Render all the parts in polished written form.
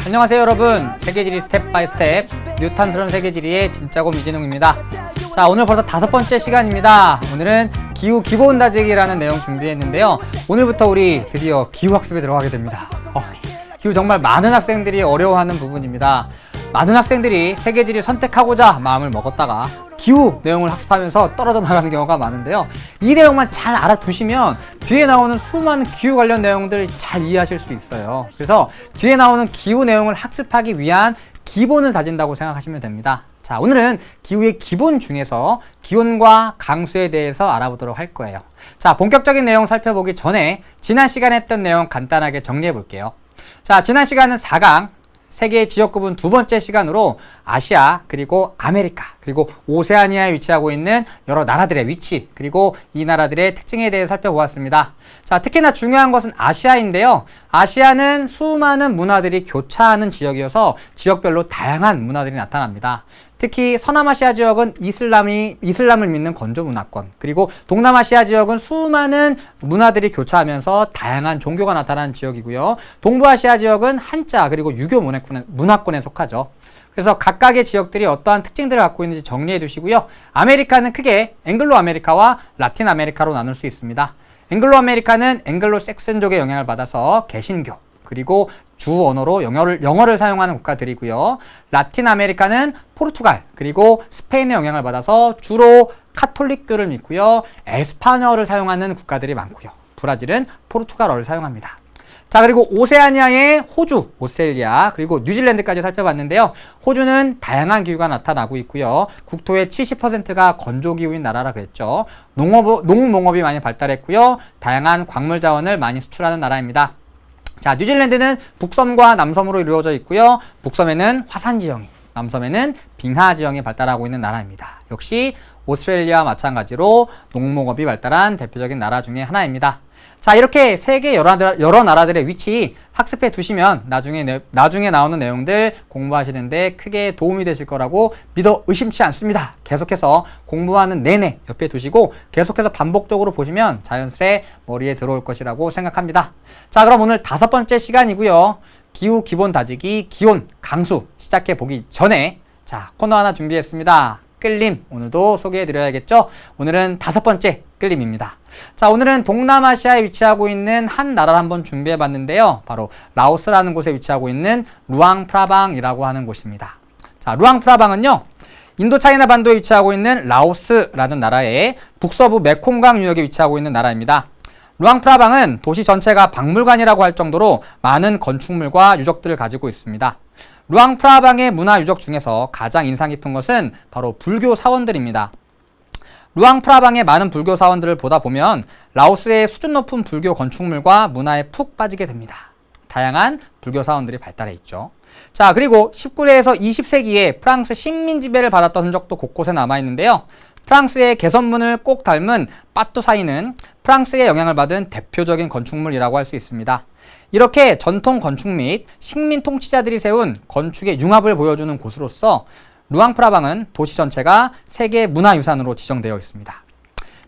안녕하세요 여러분, 세계지리 스텝 바이 스텝 뉴탄스러운 세계지리의 진짜곰 이진웅입니다. 자, 오늘 벌써 5번째 시간입니다. 오늘은 기후 기본 다지기라는 내용 준비했는데요. 오늘부터 우리 드디어 기후 학습에 들어가게 됩니다. 기후 정말 많은 학생들이 어려워하는 부분입니다. 많은 학생들이 세계지리를 선택하고자 마음을 먹었다가 기후 내용을 학습하면서 떨어져 나가는 경우가 많은데요. 이 내용만 잘 알아두시면 뒤에 나오는 수많은 기후 관련 내용들 잘 이해하실 수 있어요. 그래서 뒤에 나오는 기후 내용을 학습하기 위한 기본을 다진다고 생각하시면 됩니다. 자, 오늘은 기후의 기본 중에서 기온과 강수에 대해서 알아보도록 할 거예요. 자, 본격적인 내용 살펴보기 전에 지난 시간에 했던 내용 간단하게 정리해 볼게요. 자, 지난 시간은 4강 세계 지역 구분 2번째 시간으로 아시아, 그리고 아메리카, 그리고 오세아니아에 위치하고 있는 여러 나라들의 위치, 그리고 이 나라들의 특징에 대해 살펴보았습니다. 자, 특히나 중요한 것은 아시아인데요. 아시아는 수많은 문화들이 교차하는 지역이어서 지역별로 다양한 문화들이 나타납니다. 특히 서남아시아 지역은 이슬람을 믿는 건조 문화권, 그리고 동남아시아 지역은 수많은 문화들이 교차하면서 다양한 종교가 나타나는 지역이고요. 동부아시아 지역은 한자 그리고 유교 문화권에 속하죠. 그래서 각각의 지역들이 어떠한 특징들을 갖고 있는지 정리해 두시고요. 아메리카는 크게 앵글로 아메리카와 라틴 아메리카로 나눌 수 있습니다. 앵글로 아메리카는 앵글로 섹슨족의 영향을 받아서 개신교, 그리고 주 언어로 영어를 사용하는 국가들이고요. 라틴 아메리카는 포르투갈, 그리고 스페인의 영향을 받아서 주로 카톨릭교를 믿고요. 에스파뇰어를 사용하는 국가들이 많고요. 브라질은 포르투갈어를 사용합니다. 자, 그리고 오세아니아의 호주, 오스트레일리아, 그리고 뉴질랜드까지 살펴봤는데요. 호주는 다양한 기후가 나타나고 있고요. 국토의 70%가 건조기후인 나라라 그랬죠. 농농업이 많이 발달했고요. 다양한 광물 자원을 많이 수출하는 나라입니다. 자, 뉴질랜드는 북섬과 남섬으로 이루어져 있고요. 북섬에는 화산 지형이, 남섬에는 빙하 지형이 발달하고 있는 나라입니다. 역시 오스트레일리아와 마찬가지로 농목업이 발달한 대표적인 나라 중에 하나입니다. 자, 이렇게 세계 여러 나라들의 위치 학습해 두시면 나중에 나오는 내용들 공부하시는데 크게 도움이 되실 거라고 믿어 의심치 않습니다. 계속해서 공부하는 내내 옆에 두시고 계속해서 반복적으로 보시면 자연스레 머리에 들어올 것이라고 생각합니다. 자, 그럼 오늘 5번째 시간이고요. 기후 기본 다지기 기온 강수 시작해 보기 전에 자, 코너 하나 준비했습니다. 끌림, 오늘도 소개해 드려야겠죠? 오늘은 5번째 끌림입니다. 자, 오늘은 동남아시아에 위치하고 있는 한 나라를 한번 준비해 봤는데요. 바로 라오스라는 곳에 위치하고 있는 루앙프라방이라고 하는 곳입니다. 자, 루앙프라방은요, 인도차이나 반도에 위치하고 있는 라오스라는 나라의 북서부 메콩강 유역에 위치하고 있는 나라입니다. 루앙프라방은 도시 전체가 박물관이라고 할 정도로 많은 건축물과 유적들을 가지고 있습니다. 루앙프라방의 문화 유적 중에서 가장 인상 깊은 것은 바로 불교 사원들입니다. 루앙프라방의 많은 불교 사원들을 보다 보면 라오스의 수준 높은 불교 건축물과 문화에 푹 빠지게 됩니다. 다양한 불교 사원들이 발달해 있죠. 자, 그리고 19세에서 20세기에 프랑스 식민 지배를 받았던 흔적도 곳곳에 남아 있는데요. 프랑스의 개선문을 꼭 닮은 빠뚜사이는 프랑스의 영향을 받은 대표적인 건축물이라고 할 수 있습니다. 이렇게 전통 건축 및 식민 통치자들이 세운 건축의 융합을 보여주는 곳으로서 루앙프라방은 도시 전체가 세계 문화유산으로 지정되어 있습니다.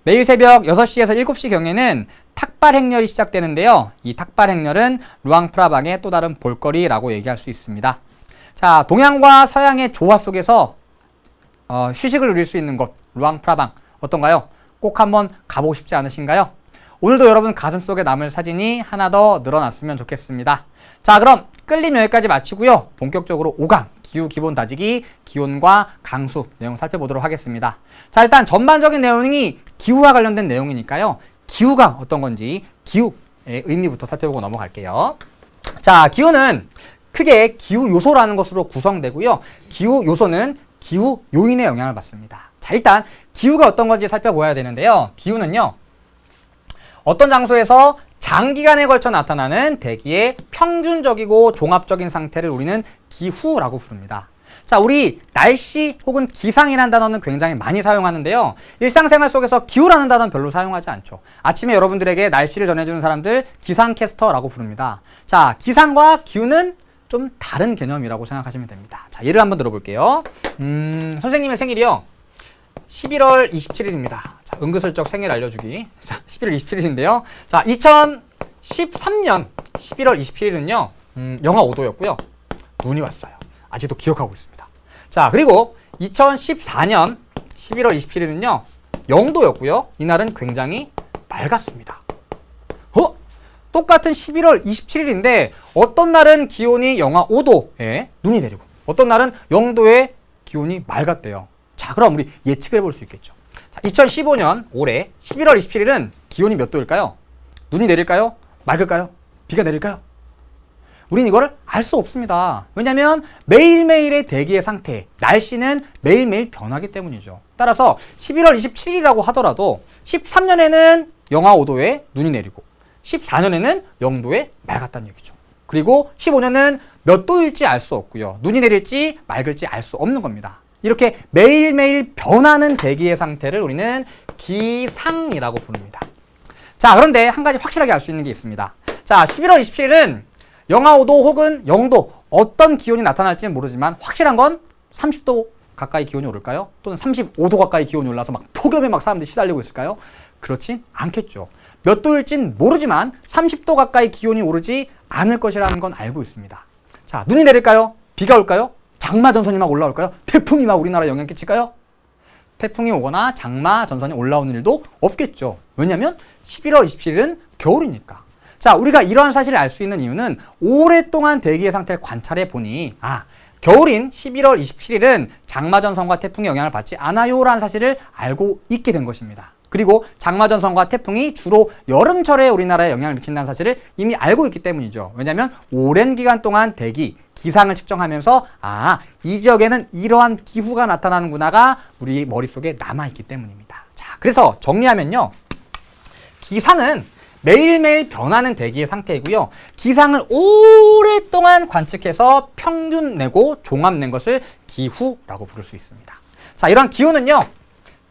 매일 새벽 6시에서 7시경에는 탁발 행렬이 시작되는데요. 이 탁발 행렬은 루앙프라방의 또 다른 볼거리라고 얘기할 수 있습니다. 자, 동양과 서양의 조화 속에서 휴식을 누릴 수 있는 곳 루앙프라방 어떤가요? 꼭 한번 가보고 싶지 않으신가요? 오늘도 여러분 가슴속에 남을 사진이 하나 더 늘어났으면 좋겠습니다. 자, 그럼 끌림 여기까지 마치고요. 본격적으로 5강 기후 기본 다지기 기온과 강수 내용 살펴보도록 하겠습니다. 자, 일단 전반적인 내용이 기후와 관련된 내용이니까요. 기후가 어떤 건지 기후의 의미부터 살펴보고 넘어갈게요. 자, 기후는 크게 기후 요소라는 것으로 구성되고요. 기후 요소는 기후 요인의 영향을 받습니다. 자, 일단 기후가 어떤 건지 살펴봐야 되는데요. 기후는요, 어떤 장소에서 장기간에 걸쳐 나타나는 대기의 평균적이고 종합적인 상태를 우리는 기후라고 부릅니다. 자, 우리 날씨 혹은 기상이라는 단어는 굉장히 많이 사용하는데요. 일상생활 속에서 기후라는 단어는 별로 사용하지 않죠. 아침에 여러분들에게 날씨를 전해주는 사람들 기상캐스터라고 부릅니다. 자, 기상과 기후는 좀 다른 개념이라고 생각하시면 됩니다. 자, 예를 한번 들어볼게요. 선생님의 생일이요, 11월 27일입니다. 자, 은근슬쩍 생일 알려주기. 자, 11월 27일인데요. 자, 2013년 11월 27일은요, 영하 5도였고요. 눈이 왔어요. 아직도 기억하고 있습니다. 자, 그리고 2014년 11월 27일은요. 영도였고요. 이날은 굉장히 맑았습니다. 똑같은 11월 27일인데 어떤 날은 기온이 영하 5도에 눈이 내리고 어떤 날은 영도에 기온이 맑았대요. 자, 그럼 우리 예측을 해볼 수 있겠죠. 자, 2015년 올해 11월 27일은 기온이 몇 도일까요? 눈이 내릴까요? 맑을까요? 비가 내릴까요? 우린 이거를 알 수 없습니다. 왜냐하면 매일매일의 대기의 상태, 날씨는 매일매일 변하기 때문이죠. 따라서 11월 27일이라고 하더라도 13년에는 영하 5도에 눈이 내리고 14년에는 영도에 맑았다는 얘기죠. 그리고 15년은 몇 도일지 알 수 없고요. 눈이 내릴지 맑을지 알 수 없는 겁니다. 이렇게 매일매일 변하는 대기의 상태를 우리는 기상이라고 부릅니다. 자, 그런데 한 가지 확실하게 알 수 있는 게 있습니다. 자, 11월 27일은 영하 5도 혹은 0도 어떤 기온이 나타날지는 모르지만 확실한 건 30도 가까이 기온이 오를까요? 또는 35도 가까이 기온이 올라서 막 폭염에 막 사람들이 시달리고 있을까요? 그렇진 않겠죠. 몇 도일진 모르지만 30도 가까이 기온이 오르지 않을 것이라는 건 알고 있습니다. 자, 눈이 내릴까요? 비가 올까요? 장마 전선이 막 올라올까요? 태풍이 막 우리나라에 영향 끼칠까요? 태풍이 오거나 장마 전선이 올라오는 일도 없겠죠. 왜냐하면 11월 27일은 겨울이니까. 자, 우리가 이러한 사실을 알 수 있는 이유는 오랫동안 대기의 상태를 관찰해 보니 겨울인 11월 27일은 장마전선과 태풍의 영향을 받지 않아요 라는 사실을 알고 있게 된 것입니다. 그리고 장마전선과 태풍이 주로 여름철에 우리나라에 영향을 미친다는 사실을 이미 알고 있기 때문이죠. 왜냐하면 오랜 기간 동안 대기, 기상을 측정하면서 이 지역에는 이러한 기후가 나타나는구나가 우리 머릿속에 남아있기 때문입니다. 자, 그래서 정리하면요. 기상은 매일매일 변하는 대기의 상태이고요. 기상을 오랫동안 관측해서 평균 내고 종합 낸 것을 기후라고 부를 수 있습니다. 자, 이러한 기후는요.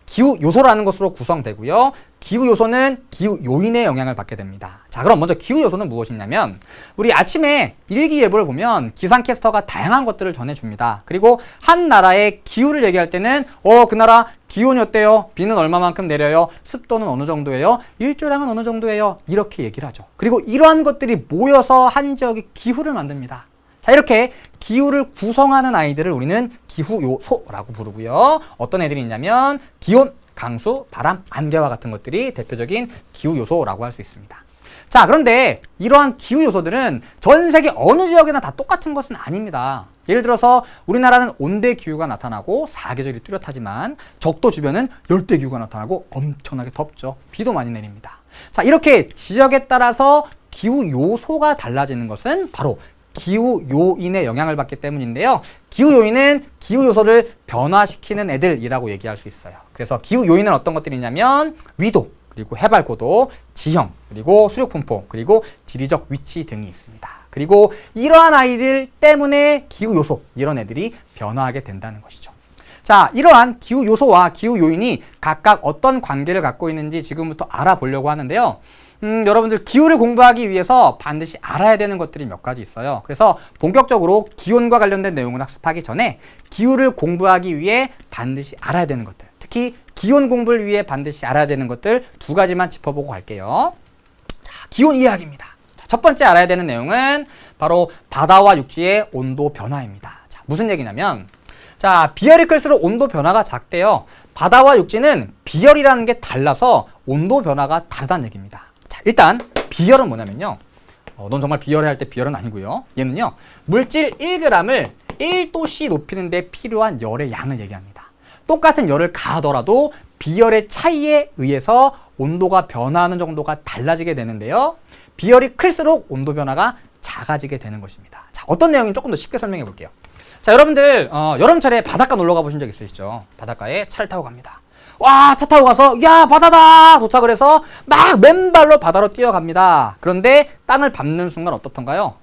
기후 요소라는 것으로 구성되고요. 기후 요소는 기후 요인의 영향을 받게 됩니다. 자, 그럼 먼저 기후 요소는 무엇이냐면 우리 아침에 일기예보를 보면 기상캐스터가 다양한 것들을 전해줍니다. 그리고 한 나라의 기후를 얘기할 때는 그 나라 기온이 어때요? 비는 얼마만큼 내려요? 습도는 어느 정도예요? 일조량은 어느 정도예요? 이렇게 얘기를 하죠. 그리고 이러한 것들이 모여서 한 지역의 기후를 만듭니다. 자, 이렇게 기후를 구성하는 아이들을 우리는 기후요소라고 부르고요. 어떤 애들이 있냐면 기온, 강수, 바람, 안개와 같은 것들이 대표적인 기후요소라고 할 수 있습니다. 자, 그런데 이러한 기후요소들은 전 세계 어느 지역이나 다 똑같은 것은 아닙니다. 예를 들어서 우리나라는 온대 기후가 나타나고 사계절이 뚜렷하지만 적도 주변은 열대 기후가 나타나고 엄청나게 덥죠. 비도 많이 내립니다. 자, 이렇게 지역에 따라서 기후요소가 달라지는 것은 바로 기후 요인의 영향을 받기 때문인데요. 기후 요인은 기후 요소를 변화시키는 애들이라고 얘기할 수 있어요. 그래서 기후 요인은 어떤 것들이냐면 위도, 그리고 해발 고도, 지형, 그리고 수륙 분포, 그리고 지리적 위치 등이 있습니다. 그리고 이러한 아이들 때문에 기후 요소, 이런 애들이 변화하게 된다는 것이죠. 자, 이러한 기후 요소와 기후 요인이 각각 어떤 관계를 갖고 있는지 지금부터 알아보려고 하는데요. 여러분들 기후를 공부하기 위해서 반드시 알아야 되는 것들이 몇 가지 있어요. 그래서 본격적으로 기온과 관련된 내용을 학습하기 전에 기후를 공부하기 위해 반드시 알아야 되는 것들, 특히 기온 공부를 위해 반드시 알아야 되는 것들 두 가지만 짚어보고 갈게요. 자, 기온 이야기입니다. 자, 첫 번째 알아야 되는 내용은 바로 바다와 육지의 온도 변화입니다. 자, 무슨 얘기냐면 자, 비열이 클수록 온도 변화가 작대요. 바다와 육지는 비열이라는 게 달라서 온도 변화가 다르다는 얘기입니다. 자, 일단 비열은 뭐냐면요. 넌 정말 비열해 할 때 비열은 아니고요. 얘는요. 물질 1g을 1도씨 높이는 데 필요한 열의 양을 얘기합니다. 똑같은 열을 가하더라도 비열의 차이에 의해서 온도가 변화하는 정도가 달라지게 되는데요. 비열이 클수록 온도 변화가 작아지게 되는 것입니다. 자, 어떤 내용인지 조금 더 쉽게 설명해 볼게요. 자, 여러분들 여름철에 바닷가 놀러 가보신 적 있으시죠? 바닷가에 차를 타고 갑니다. 와, 차 타고 가서 야, 바다다! 도착을 해서 막 맨발로 바다로 뛰어갑니다. 그런데 땅을 밟는 순간 어떻던가요?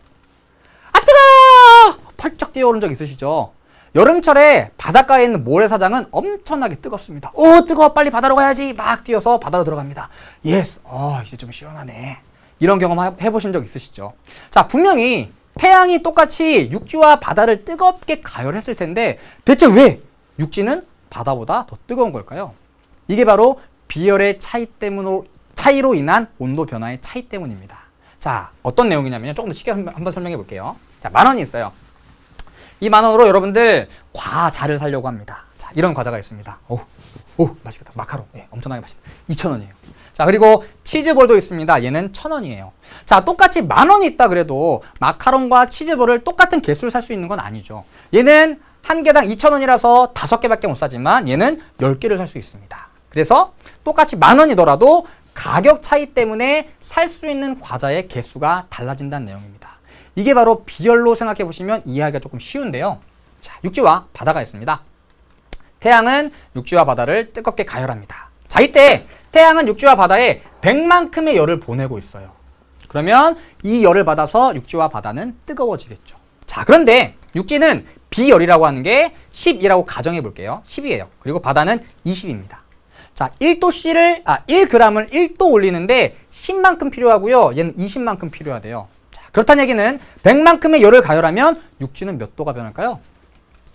아, 뜨거워! 펄쩍 뛰어오른 적 있으시죠? 여름철에 바닷가에 있는 모래사장은 엄청나게 뜨겁습니다. 뜨거워, 빨리 바다로 가야지. 막 뛰어서 바다로 들어갑니다. 예스, 이제 좀 시원하네. 이런 경험 해보신 적 있으시죠? 자, 분명히 태양이 똑같이 육지와 바다를 뜨겁게 가열했을 텐데 대체 왜 육지는 바다보다 더 뜨거운 걸까요? 이게 바로 비열의 차이로 인한 온도 변화의 차이 때문입니다. 자, 어떤 내용이냐면요. 조금 더 쉽게 한번 설명해 볼게요. 자, 10,000원이 있어요. 이 10,000원으로 여러분들 과자를 사려고 합니다. 자, 이런 과자가 있습니다. 오, 맛있겠다. 마카롱. 예, 엄청나게 맛있다. 2,000원이에요. 자, 그리고 치즈볼도 있습니다. 얘는 1,000원이에요. 자, 똑같이 10,000원이 있다 그래도 마카롱과 치즈볼을 똑같은 개수를 살 수 있는 건 아니죠. 얘는 한 개당 2,000원이라서 5개밖에 못 사지만 얘는 10개를 살 수 있습니다. 그래서 똑같이 10,000원이더라도 가격 차이 때문에 살 수 있는 과자의 개수가 달라진다는 내용입니다. 이게 바로 비열로 생각해 보시면 이해하기가 조금 쉬운데요. 자, 육지와 바다가 있습니다. 태양은 육지와 바다를 뜨겁게 가열합니다. 자, 이때 태양은 육지와 바다에 100만큼의 열을 보내고 있어요. 그러면 이 열을 받아서 육지와 바다는 뜨거워지겠죠. 자, 그런데 육지는 비열이라고 하는 게 10이라고 가정해 볼게요. 10이에요. 그리고 바다는 20입니다. 자, 1g을 1도 올리는데 10만큼 필요하고요. 얘는 20만큼 필요하대요. 자, 그렇다는 얘기는 100만큼의 열을 가열하면 육지는 몇 도가 변할까요?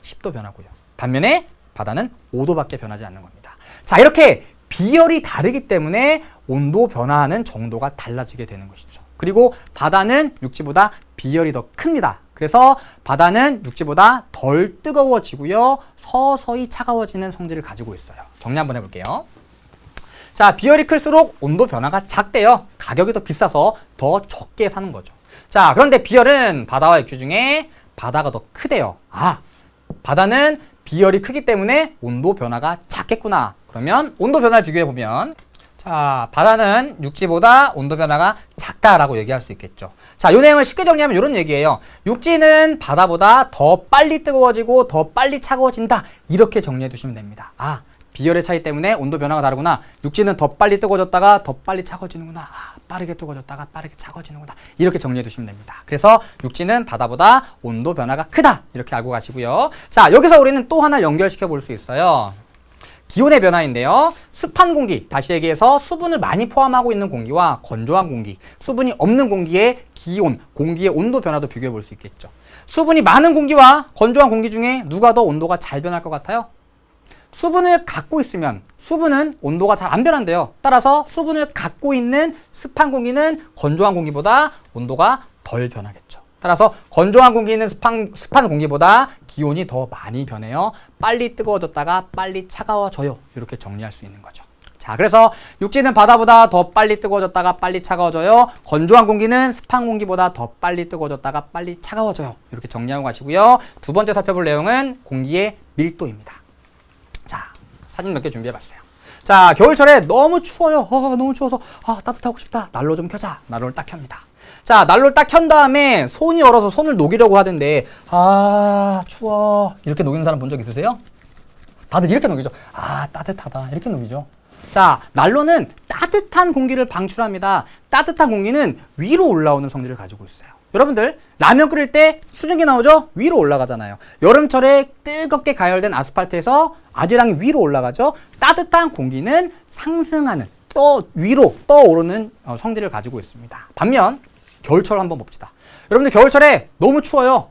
10도 변하고요. 반면에 바다는 5도밖에 변하지 않는 겁니다. 자, 이렇게 비열이 다르기 때문에 온도 변화하는 정도가 달라지게 되는 것이죠. 그리고 바다는 육지보다 비열이 더 큽니다. 그래서 바다는 육지보다 덜 뜨거워지고요. 서서히 차가워지는 성질을 가지고 있어요. 정리 한번 해볼게요. 자, 비열이 클수록 온도 변화가 작대요. 가격이 더 비싸서 더 적게 사는 거죠. 자, 그런데 비열은 바다와 육지 중에 바다가 더 크대요. 아, 바다는 비열이 크기 때문에 온도 변화가 작겠구나. 그러면 온도 변화를 비교해보면 자, 바다는 육지보다 온도 변화가 작다라고 얘기할 수 있겠죠. 자, 이 내용을 쉽게 정리하면 이런 얘기예요. 육지는 바다보다 더 빨리 뜨거워지고 더 빨리 차가워진다. 이렇게 정리해 두시면 됩니다. 아, 비열의 차이 때문에 온도 변화가 다르구나. 육지는 더 빨리 뜨거워졌다가 더 빨리 차가워지는구나. 아, 빠르게 뜨거워졌다가 빠르게 차가워지는구나. 이렇게 정리해 두시면 됩니다. 그래서 육지는 바다보다 온도 변화가 크다. 이렇게 알고 가시고요. 자, 여기서 우리는 또 하나 연결시켜 볼 수 있어요. 기온의 변화인데요. 습한 공기, 다시 얘기해서 수분을 많이 포함하고 있는 공기와 건조한 공기, 수분이 없는 공기의 기온, 공기의 온도 변화도 비교해 볼 수 있겠죠. 수분이 많은 공기와 건조한 공기 중에 누가 더 온도가 잘 변할 것 같아요? 수분을 갖고 있으면 수분은 온도가 잘 안 변한대요. 따라서 수분을 갖고 있는 습한 공기는 건조한 공기보다 온도가 덜 변하겠죠. 따라서 건조한 공기는 습한 공기보다 기온이 더 많이 변해요. 빨리 뜨거워졌다가 빨리 차가워져요. 이렇게 정리할 수 있는 거죠. 자, 그래서 육지는 바다보다 더 빨리 뜨거워졌다가 빨리 차가워져요. 건조한 공기는 습한 공기보다 더 빨리 뜨거워졌다가 빨리 차가워져요. 이렇게 정리하고 가시고요. 두 번째 살펴볼 내용은 공기의 밀도입니다. 자, 사진 몇 개 준비해봤어요. 자, 겨울철에 너무 추워요. 너무 추워서 따뜻하고 싶다. 난로 좀 켜자. 난로를 딱 켭니다. 자, 난로를 딱 켠 다음에 손이 얼어서 손을 녹이려고 하던데 추워. 이렇게 녹이는 사람 본 적 있으세요? 다들 이렇게 녹이죠. 따뜻하다. 이렇게 녹이죠. 자, 난로는 따뜻한 공기를 방출합니다. 따뜻한 공기는 위로 올라오는 성질을 가지고 있어요. 여러분들 라면 끓일 때 수증기 나오죠? 위로 올라가잖아요. 여름철에 뜨겁게 가열된 아스팔트에서 아지랑이 위로 올라가죠? 따뜻한 공기는 상승하는 위로 떠오르는 성질을 가지고 있습니다. 반면 겨울철 한번 봅시다. 여러분들 겨울철에 너무 추워요.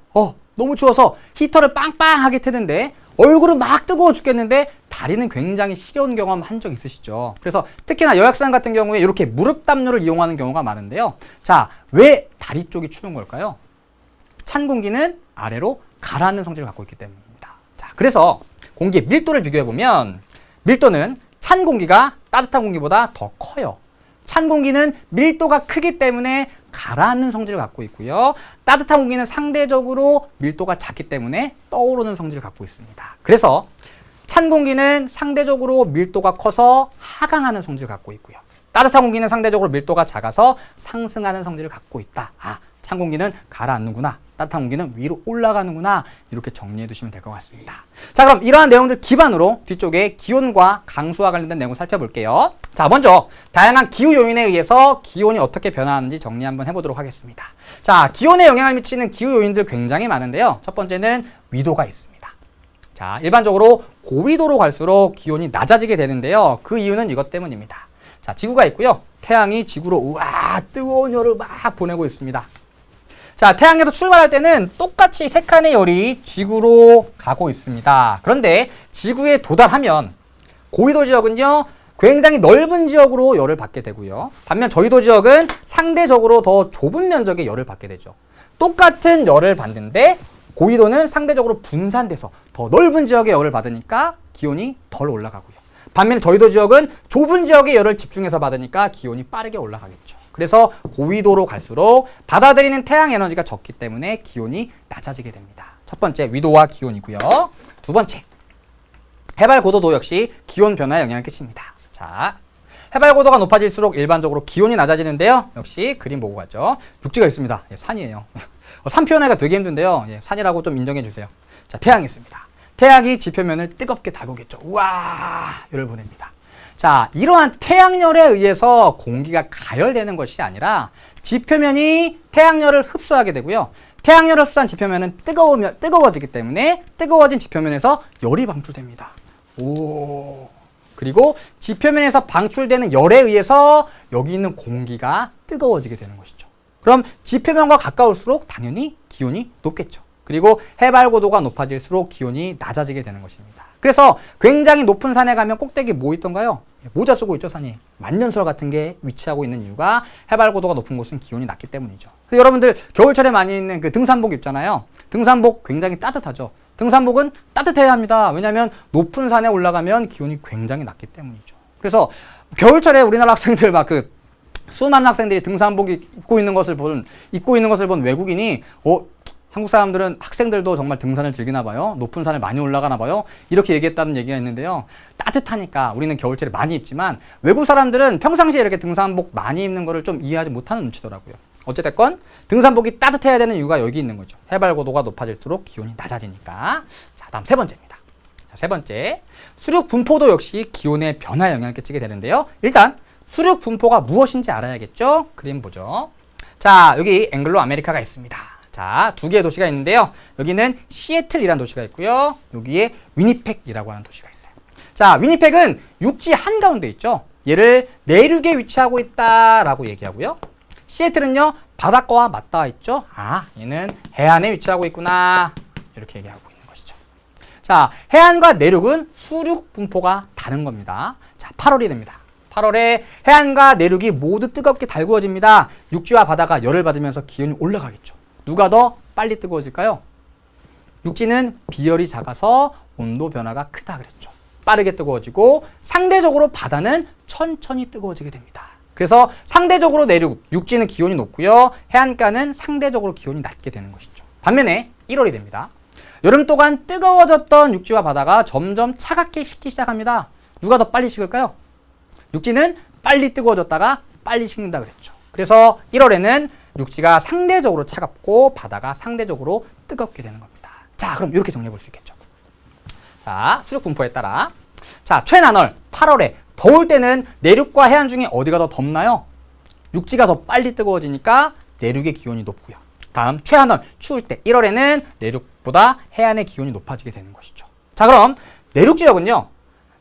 너무 추워서 히터를 빵빵하게 트는데 얼굴은 막 뜨거워 죽겠는데 다리는 굉장히 시려운 경험 한 적 있으시죠? 그래서 특히나 여학생 같은 경우에 이렇게 무릎 담요를 이용하는 경우가 많은데요. 자, 왜 다리 쪽이 추운 걸까요? 찬 공기는 아래로 가라앉는 성질을 갖고 있기 때문입니다. 자, 그래서 공기의 밀도를 비교해보면 밀도는 찬 공기가 따뜻한 공기보다 더 커요. 찬 공기는 밀도가 크기 때문에 가라앉는 성질을 갖고 있고요. 따뜻한 공기는 상대적으로 밀도가 작기 때문에 떠오르는 성질을 갖고 있습니다. 그래서 찬 공기는 상대적으로 밀도가 커서 하강하는 성질을 갖고 있고요. 따뜻한 공기는 상대적으로 밀도가 작아서 상승하는 성질을 갖고 있다. 찬 공기는 가라앉는구나. 따뜻한 공기는 위로 올라가는구나. 이렇게 정리해 두시면 될 것 같습니다. 자, 그럼 이러한 내용들 기반으로 뒤쪽에 기온과 강수와 관련된 내용을 살펴볼게요. 자, 먼저 다양한 기후 요인에 의해서 기온이 어떻게 변화하는지 정리 한번 해보도록 하겠습니다. 자, 기온에 영향을 미치는 기후 요인들 굉장히 많은데요. 첫 번째는 위도가 있습니다. 자, 일반적으로 고위도로 갈수록 기온이 낮아지게 되는데요. 그 이유는 이것 때문입니다. 자, 지구가 있고요. 태양이 지구로 뜨거운 열을 막 보내고 있습니다. 자, 태양에서 출발할 때는 똑같이 3칸의 열이 지구로 가고 있습니다. 그런데 지구에 도달하면 고위도 지역은요, 굉장히 넓은 지역으로 열을 받게 되고요. 반면 저위도 지역은 상대적으로 더 좁은 면적의 열을 받게 되죠. 똑같은 열을 받는데 고위도는 상대적으로 분산돼서 더 넓은 지역의 열을 받으니까 기온이 덜 올라가고요. 반면에 저위도 지역은 좁은 지역의 열을 집중해서 받으니까 기온이 빠르게 올라가겠죠. 그래서 고위도로 갈수록 받아들이는 태양 에너지가 적기 때문에 기온이 낮아지게 됩니다. 첫 번째, 위도와 기온이고요. 두 번째, 해발 고도도 역시 기온 변화에 영향을 끼칩니다. 자, 해발 고도가 높아질수록 일반적으로 기온이 낮아지는데요. 역시 그림 보고 가죠. 육지가 있습니다. 예, 산이에요. 산 표현하기가 되게 힘든데요. 예, 산이라고 좀 인정해 주세요. 자, 태양이 있습니다. 태양이 지표면을 뜨겁게 다루겠죠. 우와, 열을 보냅니다. 자, 이러한 태양열에 의해서 공기가 가열되는 것이 아니라 지표면이 태양열을 흡수하게 되고요. 태양열을 흡수한 지표면은 뜨거워지기 때문에 뜨거워진 지표면에서 열이 방출됩니다. 오. 그리고 지표면에서 방출되는 열에 의해서 여기 있는 공기가 뜨거워지게 되는 것이죠. 그럼 지표면과 가까울수록 당연히 기온이 높겠죠. 그리고 해발 고도가 높아질수록 기온이 낮아지게 되는 것입니다. 그래서 굉장히 높은 산에 가면 꼭대기 뭐 있던가요? 모자 쓰고 있죠, 산이. 만년설 같은 게 위치하고 있는 이유가 해발 고도가 높은 곳은 기온이 낮기 때문이죠. 그래서 여러분들 겨울철에 많이 입는 그 등산복 입잖아요. 등산복 굉장히 따뜻하죠. 등산복은 따뜻해야 합니다. 왜냐하면 높은 산에 올라가면 기온이 굉장히 낮기 때문이죠. 그래서 겨울철에 우리나라 학생들 막 그 수많은 학생들이 등산복 입고 있는 것을 본 외국인이 한국 사람들은 학생들도 정말 등산을 즐기나 봐요. 높은 산을 많이 올라가나 봐요. 이렇게 얘기했다는 얘기가 있는데요. 따뜻하니까 우리는 겨울철에 많이 입지만 외국 사람들은 평상시에 이렇게 등산복 많이 입는 거를 좀 이해하지 못하는 눈치더라고요. 어쨌든 등산복이 따뜻해야 되는 이유가 여기 있는 거죠. 해발 고도가 높아질수록 기온이 낮아지니까. 자, 다음 세 번째입니다. 자, 세 번째, 수륙 분포도 역시 기온의 변화에 영향을 끼치게 되는데요. 일단 수륙 분포가 무엇인지 알아야겠죠? 그림 보죠. 자, 여기 앵글로 아메리카가 있습니다. 자, 두 개의 도시가 있는데요. 여기는 시애틀이라는 도시가 있고요. 여기에 위니펙이라고 하는 도시가 있어요. 자, 위니펙은 육지 한가운데 있죠. 얘를 내륙에 위치하고 있다라고 얘기하고요. 시애틀은요, 바닷가와 맞닿아 있죠. 아, 얘는 해안에 위치하고 있구나. 이렇게 얘기하고 있는 것이죠. 자, 해안과 내륙은 수륙 분포가 다른 겁니다. 자, 8월이 됩니다. 8월에 해안과 내륙이 모두 뜨겁게 달구어집니다. 육지와 바다가 열을 받으면서 기온이 올라가겠죠. 누가 더 빨리 뜨거워질까요? 육지는 비열이 작아서 온도 변화가 크다 그랬죠. 빠르게 뜨거워지고 상대적으로 바다는 천천히 뜨거워지게 됩니다. 그래서 상대적으로 내륙, 육지는 기온이 높고요. 해안가는 상대적으로 기온이 낮게 되는 것이죠. 반면에 1월이 됩니다. 여름 동안 뜨거워졌던 육지와 바다가 점점 차갑게 식기 시작합니다. 누가 더 빨리 식을까요? 육지는 빨리 뜨거워졌다가 빨리 식는다 그랬죠. 그래서 1월에는 육지가 상대적으로 차갑고 바다가 상대적으로 뜨겁게 되는 겁니다. 자, 그럼 이렇게 정리해 볼 수 있겠죠. 자, 수륙 분포에 따라. 자, 최난월 8월에 더울 때는 내륙과 해안 중에 어디가 더 덥나요? 육지가 더 빨리 뜨거워지니까 내륙의 기온이 높고요. 다음 최한월 추울 때 1월에는 내륙보다 해안의 기온이 높아지게 되는 것이죠. 자, 그럼 내륙 지역은요.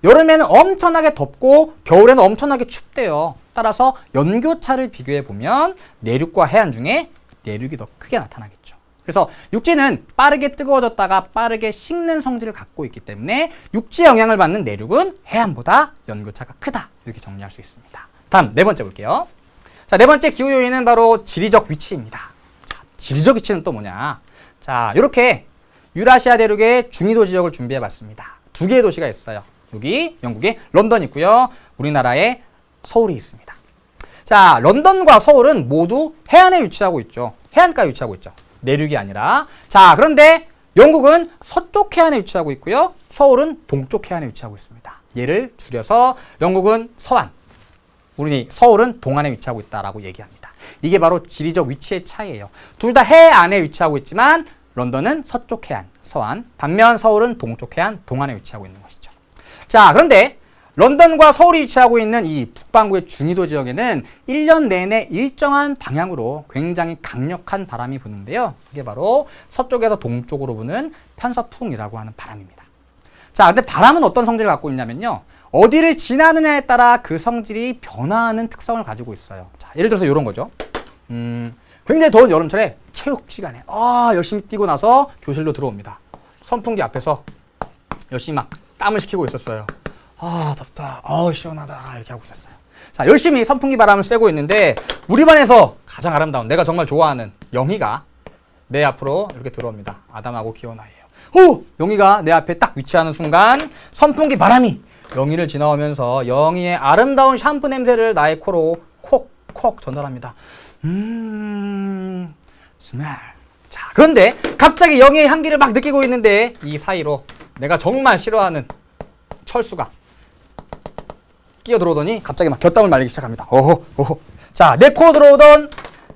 여름에는 엄청나게 덥고 겨울에는 엄청나게 춥대요. 따라서 연교차를 비교해 보면 내륙과 해안 중에 내륙이 더 크게 나타나겠죠. 그래서 육지는 빠르게 뜨거워졌다가 빠르게 식는 성질을 갖고 있기 때문에 육지 영향을 받는 내륙은 해안보다 연교차가 크다. 이렇게 정리할 수 있습니다. 다음 네 번째 볼게요. 자, 네 번째 기후 요인은 바로 지리적 위치입니다. 자, 지리적 위치는 또 뭐냐? 자, 이렇게 유라시아 대륙의 중위도 지역을 준비해 봤습니다. 두 개의 도시가 있어요. 여기 영국의 런던이 있고요. 우리나라에 서울이 있습니다. 자, 런던과 서울은 모두 해안에 위치하고 있죠. 해안가에 위치하고 있죠. 내륙이 아니라. 자, 그런데 영국은 서쪽 해안에 위치하고 있고요. 서울은 동쪽 해안에 위치하고 있습니다. 얘를 줄여서 영국은 서안, 우리 서울은 동안에 위치하고 있다라고 얘기합니다. 이게 바로 지리적 위치의 차이예요. 둘 다 해안에 위치하고 있지만 런던은 서쪽 해안, 서안, 반면 서울은 동쪽 해안, 동안에 위치하고 있는 것이죠. 자, 그런데 런던과 서울이 위치하고 있는 이 북반구의 중위도 지역에는 1년 내내 일정한 방향으로 굉장히 강력한 바람이 부는데요. 이게 바로 서쪽에서 동쪽으로 부는 편서풍이라고 하는 바람입니다. 자, 근데 바람은 어떤 성질을 갖고 있냐면요. 어디를 지나느냐에 따라 그 성질이 변화하는 특성을 가지고 있어요. 자, 예를 들어서 이런 거죠. 굉장히 더운 여름철에 체육 시간에 열심히 뛰고 나서 교실로 들어옵니다. 선풍기 앞에서 열심히 막 땀을 식히고 있었어요. 덥다. 시원하다. 이렇게 하고 있었어요. 자, 열심히 선풍기 바람을 쐬고 있는데 우리 반에서 가장 아름다운 내가 정말 좋아하는 영희가 내 앞으로 이렇게 들어옵니다. 아담하고 귀여운 아이예요. 오! 영희가 내 앞에 딱 위치하는 순간 선풍기 바람이 영희를 지나오면서 영희의 아름다운 샴푸 냄새를 나의 코로 콕콕 전달합니다. 스멜. 자, 그런데 갑자기 영희의 향기를 막 느끼고 있는데 이 사이로 내가 정말 싫어하는 철수가 끼어들어오더니 갑자기 막 곁담을 말리기 시작합니다. 오호. 자, 내 코로 들어오던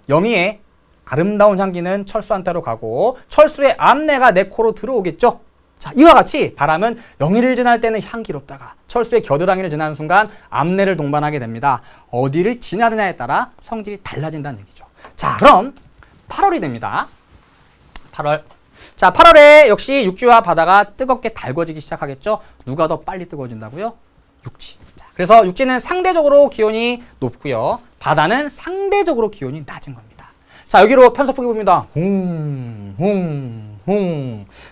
영희의 아름다운 향기는 철수한테로 가고 철수의 암내가 내 코로 들어오겠죠. 자, 이와 같이 바람은 영희를 지날 때는 향기롭다가 철수의 겨드랑이를 지나는 순간 암내를 동반하게 됩니다. 어디를 지나느냐에 따라 성질이 달라진다는 얘기죠. 자, 그럼 8월이 됩니다. 8월. 자, 8월에 역시 육지와 바다가 뜨겁게 달궈지기 시작하겠죠. 누가 더 빨리 뜨거워진다고요? 육지. 자, 그래서 육지는 상대적으로 기온이 높고요. 바다는 상대적으로 기온이 낮은 겁니다. 자, 여기로 편서풍기 봅니다.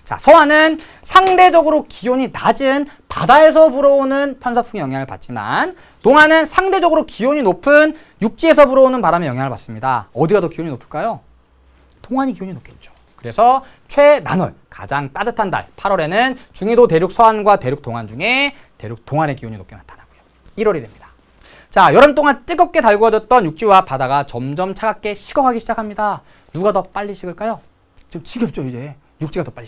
자, 서해는 상대적으로 기온이 낮은 바다에서 불어오는 편서풍의 영향을 받지만 동해는 상대적으로 기온이 높은 육지에서 불어오는 바람의 영향을 받습니다. 어디가 더 기온이 높을까요? 동해이 기온이 높겠죠. 그래서 최난월, 가장 따뜻한 달 8월에는 중위도 대륙 서해과 대륙 동해 중에 대륙 동해의 기온이 높게 나타나고요. 1월이 됩니다. 자, 여름 동안 뜨겁게 달구어졌던 육지와 바다가 점점 차갑게 식어가기 시작합니다. 누가 더 빨리 식을까요? 좀 지겹죠, 이제. 육지가 더 빨리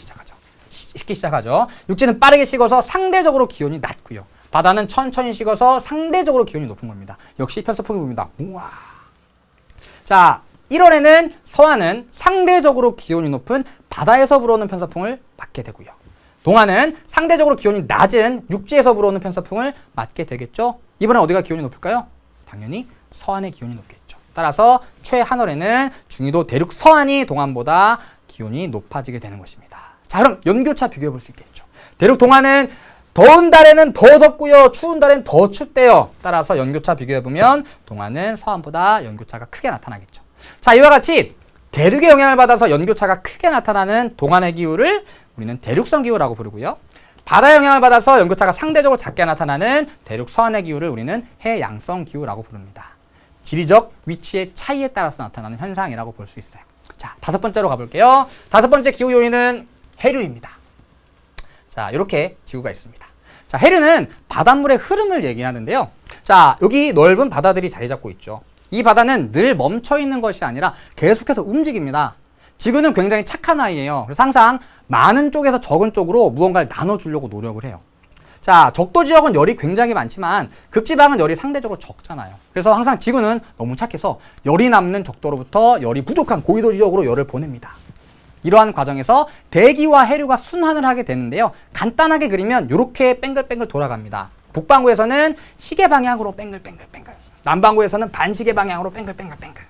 식기 시작하죠. 육지는 빠르게 식어서 상대적으로 기온이 낮고요. 바다는 천천히 식어서 상대적으로 기온이 높은 겁니다. 역시 편서풍이 봅니다. 우와. 자, 1월에는 서해는 상대적으로 기온이 높은 바다에서 불어오는 편서풍을 맞게 되고요. 동해는 상대적으로 기온이 낮은 육지에서 불어오는 편서풍을 맞게 되겠죠. 이번엔 어디가 기온이 높을까요? 당연히 서해의 기온이 높겠죠. 따라서 최한월에는 중위도 대륙 서해이 동해보다 기온이 높아지게 되는 것입니다. 자, 그럼 연교차 비교해 볼 수 있겠죠. 대륙 동해는 더운 달에는 더 덥고요. 추운 달에는 더 춥대요. 따라서 연교차 비교해 보면 동해는 서해보다 연교차가 크게 나타나겠죠. 자, 이와 같이 대륙의 영향을 받아서 연교차가 크게 나타나는 동해의 기후를 우리는 대륙성 기후라고 부르고요. 바다의 영향을 받아서 연교차가 상대적으로 작게 나타나는 대륙 서해의 기후를 우리는 해양성 기후라고 부릅니다. 지리적 위치의 차이에 따라서 나타나는 현상이라고 볼 수 있어요. 자, 5번째로 가볼게요. 5번째 기후 요인은 해류입니다. 자, 이렇게 지구가 있습니다. 자, 해류는 바닷물의 흐름을 얘기하는데요. 자, 여기 넓은 바다들이 자리 잡고 있죠. 이 바다는 늘 멈춰 있는 것이 아니라 계속해서 움직입니다. 지구는 굉장히 착한 아이예요. 그래서 항상 많은 쪽에서 적은 쪽으로 무언가를 나눠주려고 노력을 해요. 자, 적도 지역은 열이 굉장히 많지만 극지방은 열이 상대적으로 적잖아요. 그래서 항상 지구는 너무 착해서 열이 남는 적도로부터 열이 부족한 고위도 지역으로 열을 보냅니다. 이러한 과정에서 대기와 해류가 순환을 하게 되는데요. 간단하게 그리면 이렇게 뱅글뱅글 돌아갑니다. 북반구에서는 시계 방향으로 뱅글뱅글뱅글, 남반구에서는 반시계 방향으로 뱅글뱅글뱅글.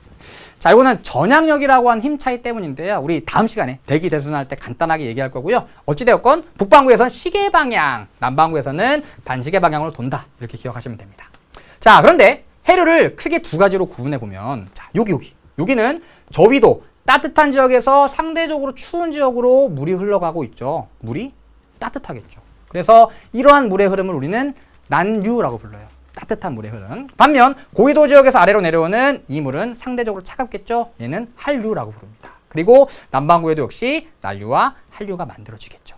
자, 이거는 전향력이라고 하는 힘 차이 때문인데요. 우리 다음 시간에 대기 대순환할 때 간단하게 얘기할 거고요. 어찌되었건 북반구에서는 시계 방향, 남반구에서는 반시계 방향으로 돈다. 이렇게 기억하시면 됩니다. 자, 그런데 해류를 크게 두 가지로 구분해 보면, 자, 여기는 저위도 따뜻한 지역에서 상대적으로 추운 지역으로 물이 흘러가고 있죠. 물이 따뜻하겠죠. 그래서 이러한 물의 흐름을 우리는 난류라고 불러요. 따뜻한 물의 흐름. 반면 고위도 지역에서 아래로 내려오는 이 물은 상대적으로 차갑겠죠. 얘는 한류라고 부릅니다. 그리고 남반구에도 역시 난류와 한류가 만들어지겠죠.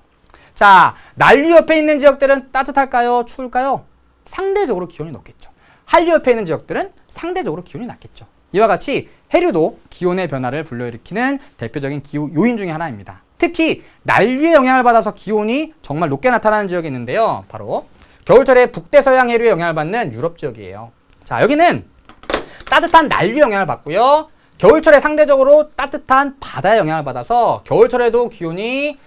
자, 난류 옆에 있는 지역들은 따뜻할까요? 추울까요? 상대적으로 기온이 높겠죠. 한류 옆에 있는 지역들은 상대적으로 기온이 낮겠죠. 이와 같이 해류도 기온의 변화를 불러일으키는 대표적인 기후 요인 중에 하나입니다. 특히 난류의 영향을 받아서 기온이 정말 높게 나타나는 지역이 있는데요. 바로 겨울철에 북대서양 해류의 영향을 받는 유럽 지역이에요. 자, 여기는 따뜻한 난류 영향을 받고요. 겨울철에 상대적으로 따뜻한 바다의 영향을 받아서 겨울철에도 기온이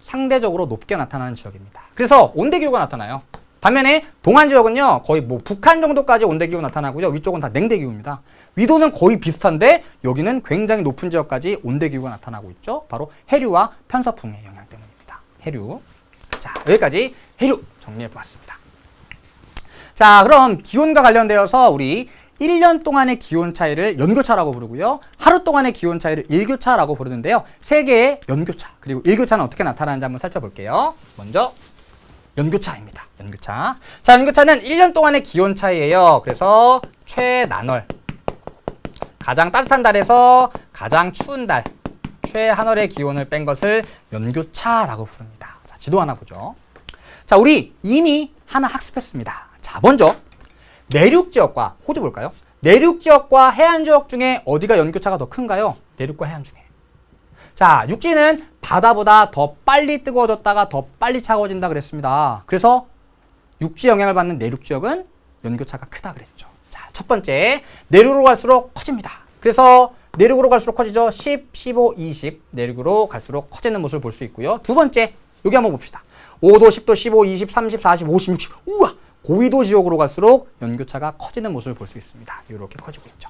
상대적으로 높게 나타나는 지역입니다. 그래서 온대기후가 나타나요. 반면에 동안 지역은요, 거의 뭐 북한 정도까지 온대기후 나타나고요. 위쪽은 다 냉대기후입니다. 위도는 거의 비슷한데 여기는 굉장히 높은 지역까지 온대기후가 나타나고 있죠. 바로 해류와 편서풍의 영향 때문입니다. 해류. 자, 여기까지 해류 정리해보았습니다. 자, 그럼 기온과 관련되어서 우리 1년 동안의 기온 차이를 연교차라고 부르고요. 하루 동안의 기온 차이를 일교차라고 부르는데요. 세 개의 연교차, 그리고 일교차는 어떻게 나타나는지 한번 살펴볼게요. 먼저 연교차입니다. 연교차. 자, 연교차는 1년 동안의 기온 차이예요. 그래서 최난월, 가장 따뜻한 달에서 가장 추운 달, 최하늘의 기온을 뺀 것을 연교차라고 부릅니다. 자, 지도 하나 보죠. 자, 우리 이미 하나 학습했습니다. 자, 먼저 내륙 지역과 호주 볼까요? 내륙 지역과 해안 지역 중에 어디가 연교차가 더 큰가요? 내륙과 해안 중에. 자, 육지는 바다보다 더 빨리 뜨거워졌다가 더 빨리 차가워진다 그랬습니다. 그래서 육지 영향을 받는 내륙 지역은 연교차가 크다 그랬죠. 자, 첫 번째, 내륙으로 갈수록 커집니다. 그래서 내륙으로 갈수록 커지죠. 10, 15, 20 내륙으로 갈수록 커지는 모습을 볼 수 있고요. 두 번째, 여기 한번 봅시다. 5도, 10도, 15, 20, 30, 40, 50, 60. 우와! 고위도 지역으로 갈수록 연교차가 커지는 모습을 볼 수 있습니다. 이렇게 커지고 있죠.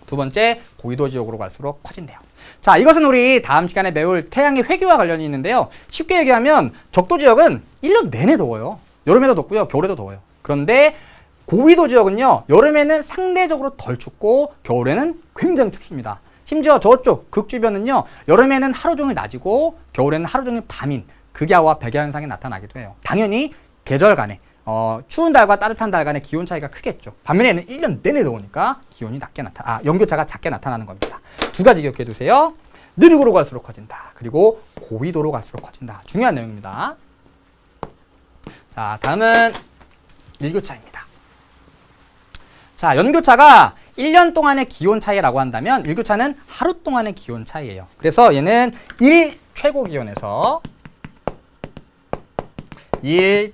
두 번째, 고위도 지역으로 갈수록 커진대요. 자, 이것은 우리 다음 시간에 배울 태양의 회귀와 관련이 있는데요. 쉽게 얘기하면 적도 지역은 1년 내내 더워요. 여름에도 덥고요. 겨울에도 더워요. 그런데 고위도 지역은요. 여름에는 상대적으로 덜 춥고 겨울에는 굉장히 춥습니다. 심지어 저쪽 극 주변은요. 여름에는 하루 종일 낮이고 겨울에는 하루 종일 밤인 극야와 백야 현상이 나타나기도 해요. 당연히 계절 간에 추운 달과 따뜻한 달 간의 기온 차이가 크겠죠. 반면에는 1년 내내 더우니까 기온이 연교차가 작게 나타나는 겁니다. 두 가지 기억해 두세요. 내륙으로 갈수록 커진다. 그리고 고위도로 갈수록 커진다. 중요한 내용입니다. 자, 다음은 일교차입니다. 자, 연교차가 1년 동안의 기온 차이라고 한다면 일교차는 하루 동안의 기온 차이예요. 그래서 얘는 1 최고 기온에서 1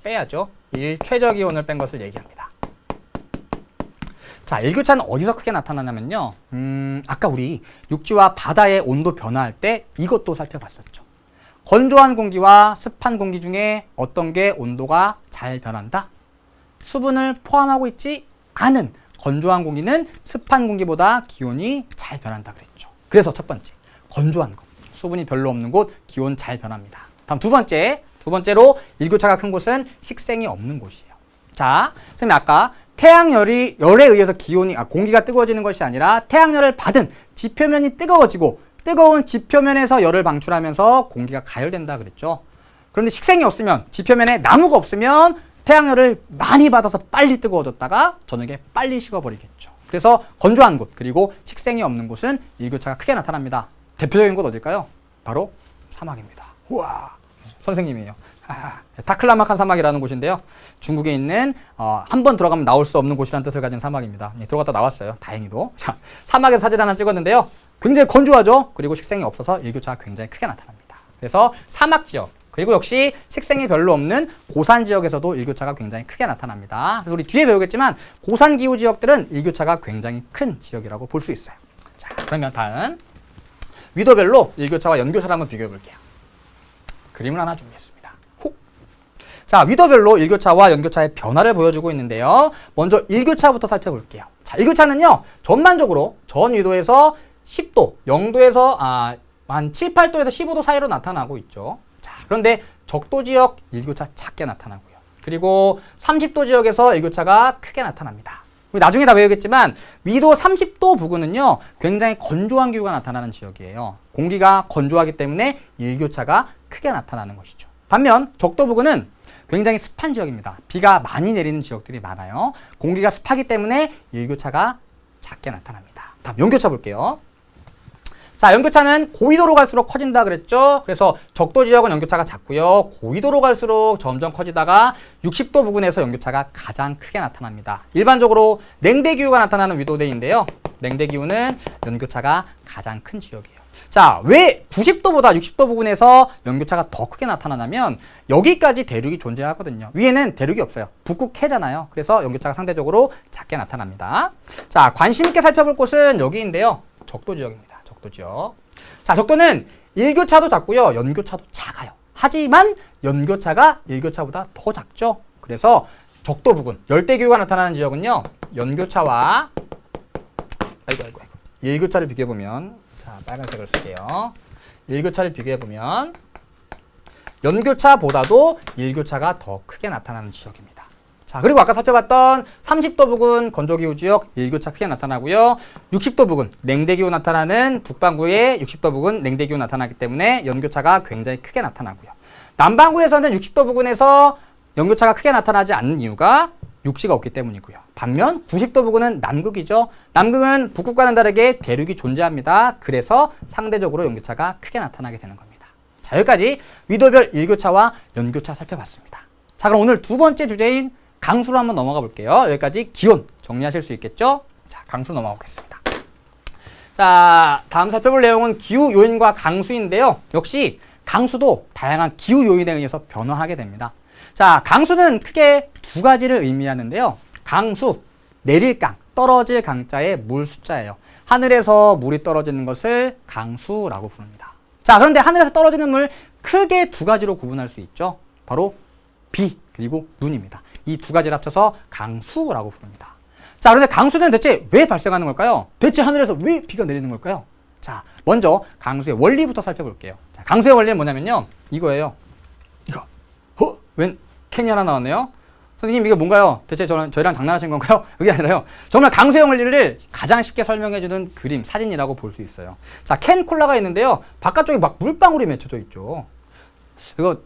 빼야죠. 1 최저 기온을 뺀 것을 얘기합니다. 자, 일교차는 어디서 크게 나타나냐면요. 아까 우리 육지와 바다의 온도 변화할 때 이것도 살펴봤었죠. 건조한 공기와 습한 공기 중에 어떤 게 온도가 잘 변한다? 수분을 포함하고 있지 않은 건조한 공기는 습한 공기보다 기온이 잘 변한다 그랬죠. 그래서 첫 번째, 건조한 곳, 수분이 별로 없는 곳, 기온 잘 변합니다. 다음 두 번째로 일교차가 큰 곳은 식생이 없는 곳이에요. 자, 선생님 아까 열에 의해서 공기가 뜨거워지는 것이 아니라 태양열을 받은 지표면이 뜨거워지고 뜨거운 지표면에서 열을 방출하면서 공기가 가열된다 그랬죠. 그런데 식생이 없으면 지표면에 나무가 없으면 태양열을 많이 받아서 빨리 뜨거워졌다가 저녁에 빨리 식어버리겠죠. 그래서 건조한 곳 그리고 식생이 없는 곳은 일교차가 크게 나타납니다. 대표적인 곳 어딜까요? 바로 사막입니다. 우와, 선생님이에요. 타클라마칸 사막이라는 곳인데요. 중국에 있는 한 번 들어가면 나올 수 없는 곳이라는 뜻을 가진 사막입니다. 들어갔다 나왔어요. 다행히도. 자, 사막에서 사진 하나 찍었는데요. 굉장히 건조하죠. 그리고 식생이 없어서 일교차가 굉장히 크게 나타납니다. 그래서 사막 지역 그리고 역시 식생이 별로 없는 고산 지역에서도 일교차가 굉장히 크게 나타납니다. 그래서 우리 뒤에 배우겠지만 고산 기후 지역들은 일교차가 굉장히 큰 지역이라고 볼 수 있어요. 자, 그러면 다음 위도별로 일교차와 연교차를 한번 비교해 볼게요. 그림을 하나 준비했습니다. 자, 위도별로 일교차와 연교차의 변화를 보여주고 있는데요. 먼저 일교차부터 살펴볼게요. 자, 일교차는요. 전반적으로 전 위도에서 10도, 0도에서 한 7, 8도에서 15도 사이로 나타나고 있죠. 자, 그런데 적도 지역 일교차 작게 나타나고요. 그리고 30도 지역에서 일교차가 크게 나타납니다. 나중에 다 배우겠지만 위도 30도 부근은요. 굉장히 건조한 기후가 나타나는 지역이에요. 공기가 건조하기 때문에 일교차가 크게 나타나는 것이죠. 반면 적도 부근은 굉장히 습한 지역입니다. 비가 많이 내리는 지역들이 많아요. 공기가 습하기 때문에 일교차가 작게 나타납니다. 다음 연교차 볼게요. 자, 연교차는 고위도로 갈수록 커진다 그랬죠. 그래서 적도 지역은 연교차가 작고요. 고위도로 갈수록 점점 커지다가 60도 부근에서 연교차가 가장 크게 나타납니다. 일반적으로 냉대기후가 나타나는 위도대인데요. 냉대기후는 연교차가 가장 큰 지역이에요. 자, 왜 90도보다 60도 부근에서 연교차가 더 크게 나타나냐면 여기까지 대륙이 존재하거든요. 위에는 대륙이 없어요. 북극해잖아요. 그래서 연교차가 상대적으로 작게 나타납니다. 자, 관심 있게 살펴볼 곳은 여기인데요. 적도 지역입니다. 적도 지역. 자, 적도는 일교차도 작고요. 연교차도 작아요. 하지만 연교차가 일교차보다 더 작죠. 그래서 적도 부근, 열대기후가 나타나는 지역은요. 연교차와 일교차를 비교해보면 자, 빨간색을 쓸게요. 일교차를 비교해보면 연교차보다도 일교차가 더 크게 나타나는 지역입니다. 자, 그리고 아까 살펴봤던 30도 부근 건조기후 지역 일교차 크게 나타나고요. 60도 부근 냉대기후 나타나는 북반구에 60도 부근 냉대기후 나타나기 때문에 연교차가 굉장히 크게 나타나고요. 남반구에서는 60도 부근에서 연교차가 크게 나타나지 않는 이유가 육지가 없기 때문이고요. 반면 90도 부근은 남극이죠. 남극은 북극과는 다르게 대륙이 존재합니다. 그래서 상대적으로 연교차가 크게 나타나게 되는 겁니다. 자, 여기까지 위도별 일교차와 연교차 살펴봤습니다. 자, 그럼 오늘 두 번째 주제인 강수로 한번 넘어가 볼게요. 여기까지 기온 정리하실 수 있겠죠? 자, 강수로 넘어가 보겠습니다. 자, 다음 살펴볼 내용은 기후 요인과 강수인데요. 역시 강수도 다양한 기후 요인에 의해서 변화하게 됩니다. 자, 강수는 크게 두 가지를 의미하는데요. 강수, 내릴 강, 떨어질 강자의 물 숫자예요. 하늘에서 물이 떨어지는 것을 강수라고 부릅니다. 자, 그런데 하늘에서 떨어지는 물 크게 두 가지로 구분할 수 있죠. 바로 비, 그리고 눈입니다. 이 두 가지를 합쳐서 강수라고 부릅니다. 자, 그런데 강수는 대체 왜 발생하는 걸까요? 대체 하늘에서 왜 비가 내리는 걸까요? 자, 먼저 강수의 원리부터 살펴볼게요. 자, 강수의 원리는 뭐냐면요. 이거예요. 이거. 웬 캔이 하나 나왔네요. 선생님, 이게 뭔가요? 대체 저희랑 장난하신 건가요? 그게 아니라요. 정말 강수의 원리를 가장 쉽게 설명해주는 그림, 사진이라고 볼 수 있어요. 자, 캔 콜라가 있는데요. 바깥쪽에 막 물방울이 맺혀져 있죠. 이거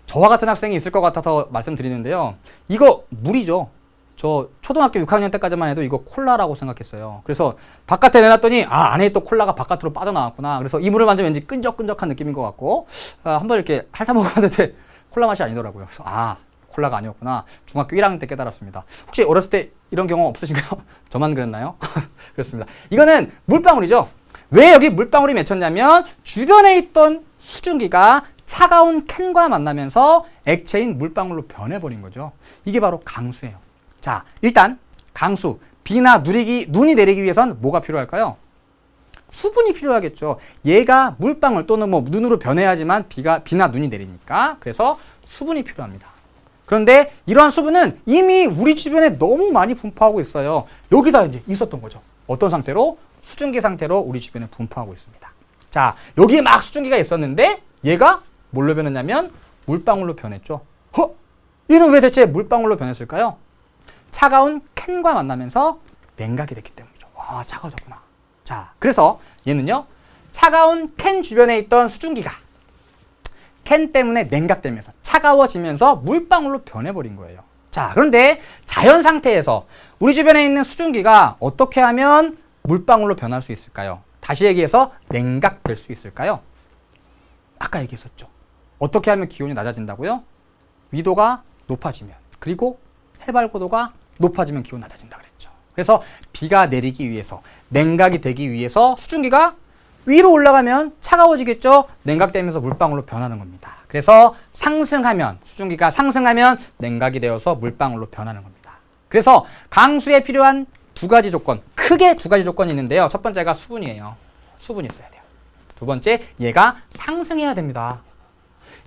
저와 같은 학생이 있을 것 같아서 말씀드리는데요. 이거 물이죠. 저 초등학교 6학년 때까지만 해도 이거 콜라라고 생각했어요. 그래서 바깥에 내놨더니 안에 또 콜라가 바깥으로 빠져나왔구나. 그래서 이 물을 만지면 왠지 끈적끈적한 느낌인 것 같고 한번 이렇게 핥아먹어봤는데 콜라 맛이 아니더라고요. 그래서 콜라가 아니었구나. 중학교 1학년 때 깨달았습니다. 혹시 어렸을 때 이런 경험 없으신가요? 저만 그랬나요? 그렇습니다. 이거는 물방울이죠. 왜 여기 물방울이 맺혔냐면 주변에 있던 수증기가 차가운 캔과 만나면서 액체인 물방울로 변해버린 거죠. 이게 바로 강수예요. 자, 일단 강수, 비나 눈이 내리기 위해선 뭐가 필요할까요? 수분이 필요하겠죠. 얘가 물방울 또는 뭐 눈으로 변해야지만 비나 눈이 내리니까. 그래서 수분이 필요합니다. 그런데 이러한 수분은 이미 우리 주변에 너무 많이 분포하고 있어요. 여기다 이제 있었던 거죠. 어떤 상태로? 수증기 상태로 우리 주변에 분포하고 있습니다. 자, 여기에 막 수증기가 있었는데 얘가 뭘로 변했냐면 물방울로 변했죠. 얘는 왜 대체 물방울로 변했을까요? 차가운 캔과 만나면서 냉각이 됐기 때문이죠. 와, 차가워졌구나. 자, 그래서 얘는요, 차가운 캔 주변에 있던 수증기가 캔 때문에 냉각되면서 차가워지면서 물방울로 변해버린 거예요. 자, 그런데 자연 상태에서 우리 주변에 있는 수증기가 어떻게 하면 물방울로 변할 수 있을까요? 다시 얘기해서 냉각될 수 있을까요? 아까 얘기했었죠. 어떻게 하면 기온이 낮아진다고요? 위도가 높아지면, 그리고 해발 고도가 높아지면 기온이 낮아진다 그랬죠. 그래서 비가 내리기 위해서, 냉각이 되기 위해서 수증기가 위로 올라가면 차가워지겠죠. 냉각되면서 물방울로 변하는 겁니다. 그래서 상승하면, 수증기가 상승하면 냉각이 되어서 물방울로 변하는 겁니다. 그래서 강수에 필요한 두 가지 조건, 크게 두 가지 조건이 있는데요. 첫 번째가 수분이에요. 수분이 있어야 돼요. 두 번째, 얘가 상승해야 됩니다.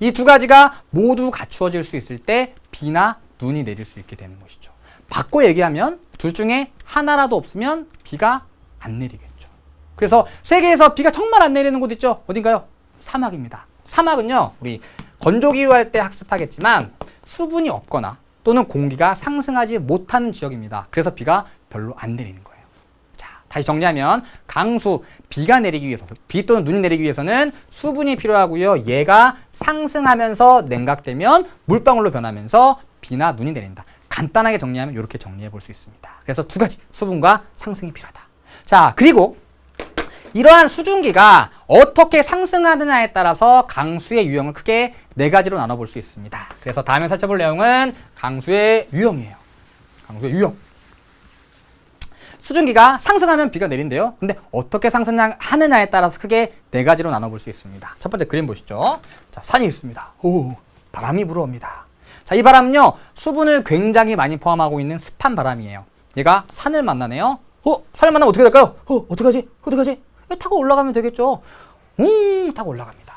이 두 가지가 모두 갖추어질 수 있을 때 비나 눈이 내릴 수 있게 되는 것이죠. 바꿔 얘기하면 둘 중에 하나라도 없으면 비가 안 내리겠죠. 그래서 세계에서 비가 정말 안 내리는 곳 있죠? 어딘가요? 사막입니다. 사막은요, 우리 건조기후 할 때 학습하겠지만 수분이 없거나 또는 공기가 상승하지 못하는 지역입니다. 그래서 비가 별로 안 내리는 거예요. 자, 다시 정리하면 강수, 비가 내리기 위해서, 비 또는 눈이 내리기 위해서는 수분이 필요하고요. 얘가 상승하면서 냉각되면 물방울로 변하면서 비나 눈이 내린다. 간단하게 정리하면 이렇게 정리해 볼 수 있습니다. 그래서 두 가지, 수분과 상승이 필요하다. 자, 그리고 이러한 수증기가 어떻게 상승하느냐에 따라서 강수의 유형을 크게 네 가지로 나눠볼 수 있습니다. 그래서 다음에 살펴볼 내용은 강수의 유형이에요. 강수의 유형. 수증기가 상승하면 비가 내린대요. 근데 어떻게 상승하느냐에 따라서 크게 네 가지로 나눠볼 수 있습니다. 첫 번째 그림 보시죠. 자, 산이 있습니다. 바람이 불어옵니다. 자, 이 바람은요, 수분을 굉장히 많이 포함하고 있는 습한 바람이에요. 얘가 산을 만나네요. 산을 만나면 어떻게 될까요? 어떡하지? 타고 올라가면 되겠죠. 타고 올라갑니다.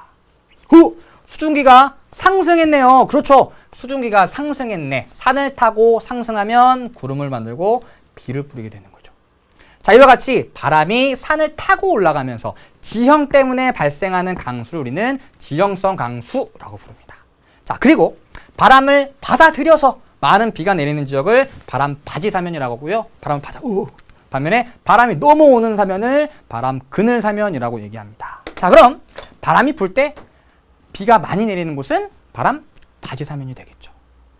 수증기가 상승했네요. 그렇죠. 수증기가 상승했네. 산을 타고 상승하면 구름을 만들고 비를 뿌리게 되는 거죠. 자, 이와 같이 바람이 산을 타고 올라가면서 지형 때문에 발생하는 강수를 우리는 지형성 강수라고 부릅니다. 자, 그리고 바람을 받아들여서 많은 비가 내리는 지역을 바람 바지 사면이라고 하고요. 바람 바자. 반면에 바람이 넘어오는 사면을 바람 그늘 사면이라고 얘기합니다. 자, 그럼 바람이 불 때 비가 많이 내리는 곳은 바람 바지 사면이 되겠죠.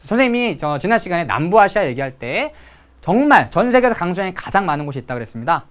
선생님이 지난 시간에 남부아시아 얘기할 때 정말 전 세계에서 강수량이 가장 많은 곳이 있다고 그랬습니다.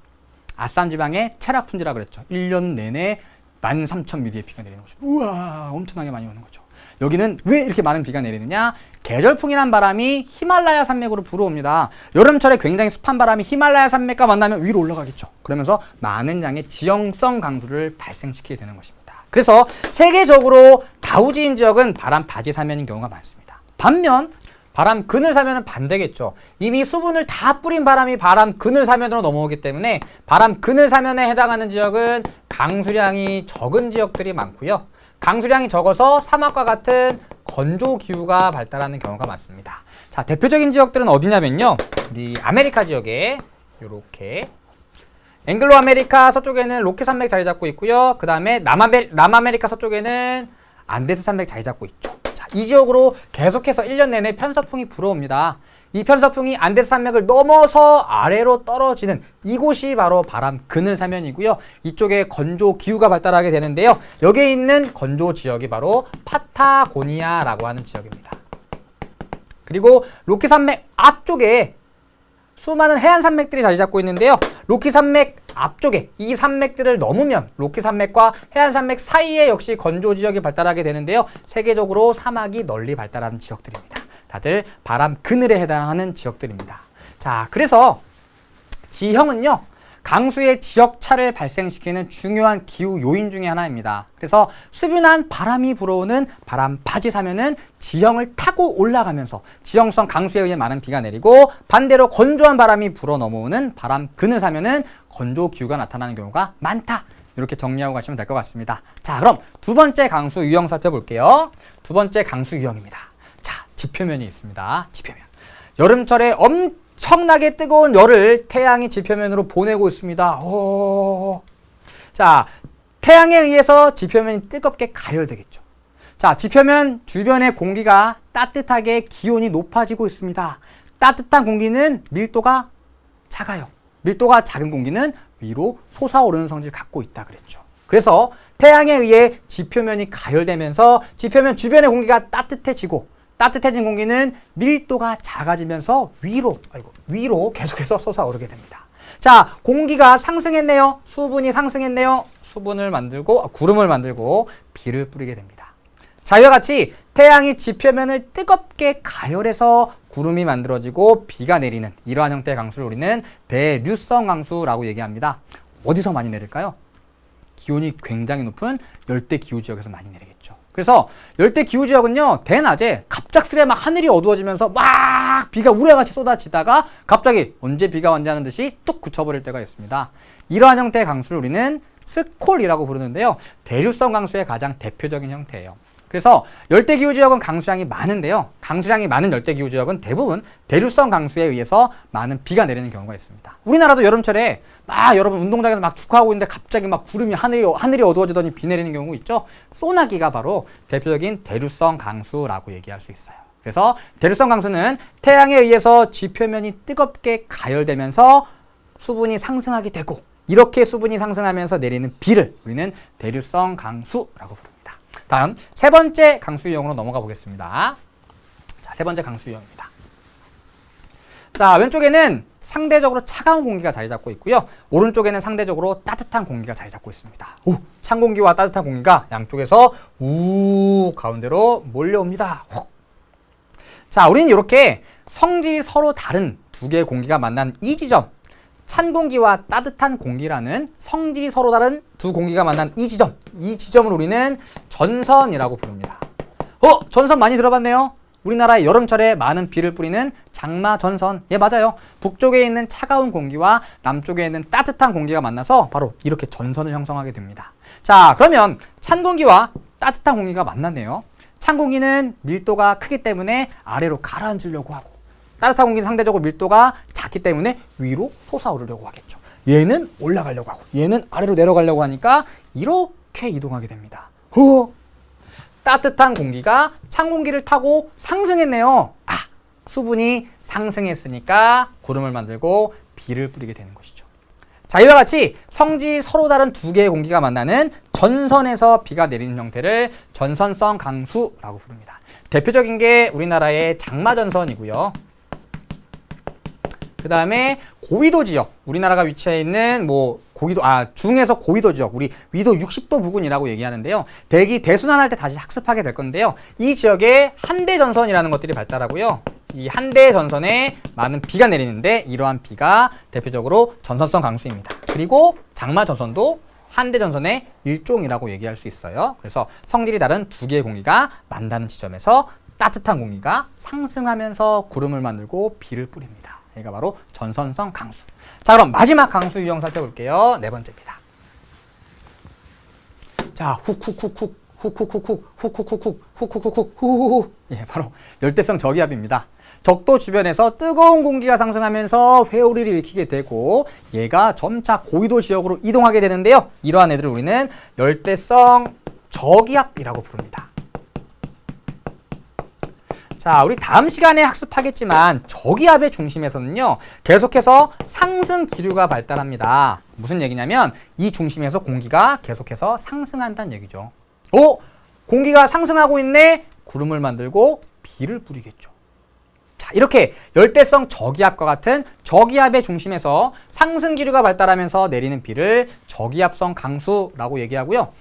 아산 지방의 체라푼지라고 그랬죠. 1년 내내 13,000mm의 비가 내리는 거죠. 우와, 엄청나게 많이 오는 거죠. 여기는 왜 이렇게 많은 비가 내리느냐? 계절풍이란 바람이 히말라야 산맥으로 불어옵니다. 여름철에 굉장히 습한 바람이 히말라야 산맥과 만나면 위로 올라가겠죠. 그러면서 많은 양의 지형성 강수를 발생시키게 되는 것입니다. 그래서 세계적으로 다우지인 지역은 바람 바지 사면인 경우가 많습니다. 반면 바람 그늘 사면은 반대겠죠. 이미 수분을 다 뿌린 바람이 바람 그늘 사면으로 넘어오기 때문에 바람 그늘 사면에 해당하는 지역은 강수량이 적은 지역들이 많고요. 강수량이 적어서 사막과 같은 건조 기후가 발달하는 경우가 많습니다. 자, 대표적인 지역들은 어디냐면요. 우리 아메리카 지역에 이렇게 앵글로 아메리카 서쪽에는 로키 산맥 자리 잡고 있고요. 그 다음에 남아메리카 서쪽에는 안데스 산맥 자리 잡고 있죠. 자, 이 지역으로 계속해서 1년 내내 편서풍이 불어옵니다. 이 편서풍이 안데스 산맥을 넘어서 아래로 떨어지는 이곳이 바로 바람 그늘 사면이고요. 이쪽에 건조 기후가 발달하게 되는데요. 여기에 있는 건조 지역이 바로 파타고니아라고 하는 지역입니다. 그리고 로키 산맥 앞쪽에 수많은 해안 산맥들이 자리 잡고 있는데요. 로키 산맥 앞쪽에 이 산맥들을 넘으면 로키 산맥과 해안 산맥 사이에 역시 건조 지역이 발달하게 되는데요. 세계적으로 사막이 널리 발달하는 지역들입니다. 다들 바람 그늘에 해당하는 지역들입니다. 자, 그래서 지형은요, 강수의 지역차를 발생시키는 중요한 기후 요인 중에 하나입니다. 그래서 수분한 바람이 불어오는 바람 바지 사면은 지형을 타고 올라가면서 지형성 강수에 의해 많은 비가 내리고, 반대로 건조한 바람이 불어 넘어오는 바람 그늘 사면은 건조 기후가 나타나는 경우가 많다. 이렇게 정리하고 가시면 될 것 같습니다. 자, 그럼 두 번째 강수 유형 살펴볼게요. 두 번째 강수 유형입니다. 자, 지표면이 있습니다. 지표면. 여름철에 엄청나게 뜨거운 열을 태양이 지표면으로 보내고 있습니다. 자, 태양에 의해서 지표면이 뜨겁게 가열되겠죠. 자, 지표면 주변의 공기가 따뜻하게 기온이 높아지고 있습니다. 따뜻한 공기는 밀도가 작아요. 밀도가 작은 공기는 위로 솟아오르는 성질을 갖고 있다 그랬죠. 그래서 태양에 의해 지표면이 가열되면서 지표면 주변의 공기가 따뜻해지고, 따뜻해진 공기는 밀도가 작아지면서 위로 계속해서 솟아오르게 됩니다. 자, 공기가 상승했네요. 수분이 상승했네요. 구름을 만들고 비를 뿌리게 됩니다. 자, 이와 같이 태양이 지표면을 뜨겁게 가열해서 구름이 만들어지고 비가 내리는 이러한 형태의 강수를 우리는 대류성 강수라고 얘기합니다. 어디서 많이 내릴까요? 기온이 굉장히 높은 열대 기후 지역에서 많이 내리겠죠. 그래서 열대 기후 지역은요, 대낮에 갑작스레 막 하늘이 어두워지면서 막 비가 우레같이 쏟아지다가 갑자기 언제 비가 왔지 하는 듯이 뚝 그쳐버릴 때가 있습니다. 이러한 형태의 강수를 우리는 스콜이라고 부르는데요. 대류성 강수의 가장 대표적인 형태예요. 그래서 열대기후 지역은 강수량이 많은데요. 강수량이 많은 열대기후 지역은 대부분 대류성 강수에 의해서 많은 비가 내리는 경우가 있습니다. 우리나라도 여름철에 막 여러분 운동장에서 막 축구하고 있는데 갑자기 막 구름이 하늘이 어두워지더니 비 내리는 경우 있죠. 소나기가 바로 대표적인 대류성 강수라고 얘기할 수 있어요. 그래서 대류성 강수는 태양에 의해서 지표면이 뜨겁게 가열되면서 수분이 상승하게 되고, 이렇게 수분이 상승하면서 내리는 비를 우리는 대류성 강수라고 부릅니다. 다음 세 번째 강수 유형으로 넘어가 보겠습니다. 자, 세 번째 강수 유형입니다. 자, 왼쪽에는 상대적으로 차가운 공기가 자리 잡고 있고요. 오른쪽에는 상대적으로 따뜻한 공기가 자리 잡고 있습니다. 찬 공기와 따뜻한 공기가 양쪽에서 가운데로 몰려옵니다. 자, 우리는 이렇게 성질이 서로 다른 두 개의 공기가 만난 이 지점, 찬 공기와 따뜻한 공기라는 성질이 서로 다른 두 공기가 만난 이 지점을 우리는 전선이라고 부릅니다. 전선 많이 들어봤네요. 우리나라의 여름철에 많은 비를 뿌리는 장마 전선. 예, 맞아요. 북쪽에 있는 차가운 공기와 남쪽에 있는 따뜻한 공기가 만나서 바로 이렇게 전선을 형성하게 됩니다. 자, 그러면 찬 공기와 따뜻한 공기가 만났네요. 찬 공기는 밀도가 크기 때문에 아래로 가라앉으려고 하고, 따뜻한 공기는 상대적으로 밀도가 작기 때문에 위로 솟아오르려고 하겠죠. 얘는 올라가려고 하고 얘는 아래로 내려가려고 하니까 이렇게 이동하게 됩니다. 따뜻한 공기가 찬 공기를 타고 상승했네요. 수분이 상승했으니까 구름을 만들고 비를 뿌리게 되는 것이죠. 자, 이와 같이 성질이 서로 다른 두 개의 공기가 만나는 전선에서 비가 내리는 형태를 전선성 강수라고 부릅니다. 대표적인 게 우리나라의 장마전선이고요. 그 다음에 고위도 지역, 우리나라가 위치해 있는 중에서 고위도 지역, 우리 위도 60도 부근이라고 얘기하는데요. 대순환할 때 다시 학습하게 될 건데요. 이 지역에 한대전선이라는 것들이 발달하고요. 이 한대전선에 많은 비가 내리는데 이러한 비가 대표적으로 전선성 강수입니다. 그리고 장마전선도 한대전선의 일종이라고 얘기할 수 있어요. 그래서 성질이 다른 두 개의 공기가 만나는 지점에서 따뜻한 공기가 상승하면서 구름을 만들고 비를 뿌립니다. 얘가 바로 전선성 강수. 자, 그럼 마지막 강수 유형 살펴볼게요. 네 번째입니다. 자, 훅훅훅훅 훅훅훅훅 훅훅훅훅 훅훅훅훅 후후후. 예, 바로 열대성 저기압입니다. 적도 주변에서 뜨거운 공기가 상승하면서 회오리를 일으키게 되고 얘가 점차 고위도 지역으로 이동하게 되는데요. 이러한 애들을 우리는 열대성 저기압이라고 부릅니다. 자, 우리 다음 시간에 학습하겠지만 저기압의 중심에서는요, 계속해서 상승 기류가 발달합니다. 무슨 얘기냐면 이 중심에서 공기가 계속해서 상승한다는 얘기죠. 공기가 상승하고 있네? 구름을 만들고 비를 뿌리겠죠. 자, 이렇게 열대성 저기압과 같은 저기압의 중심에서 상승 기류가 발달하면서 내리는 비를 저기압성 강수라고 얘기하고요.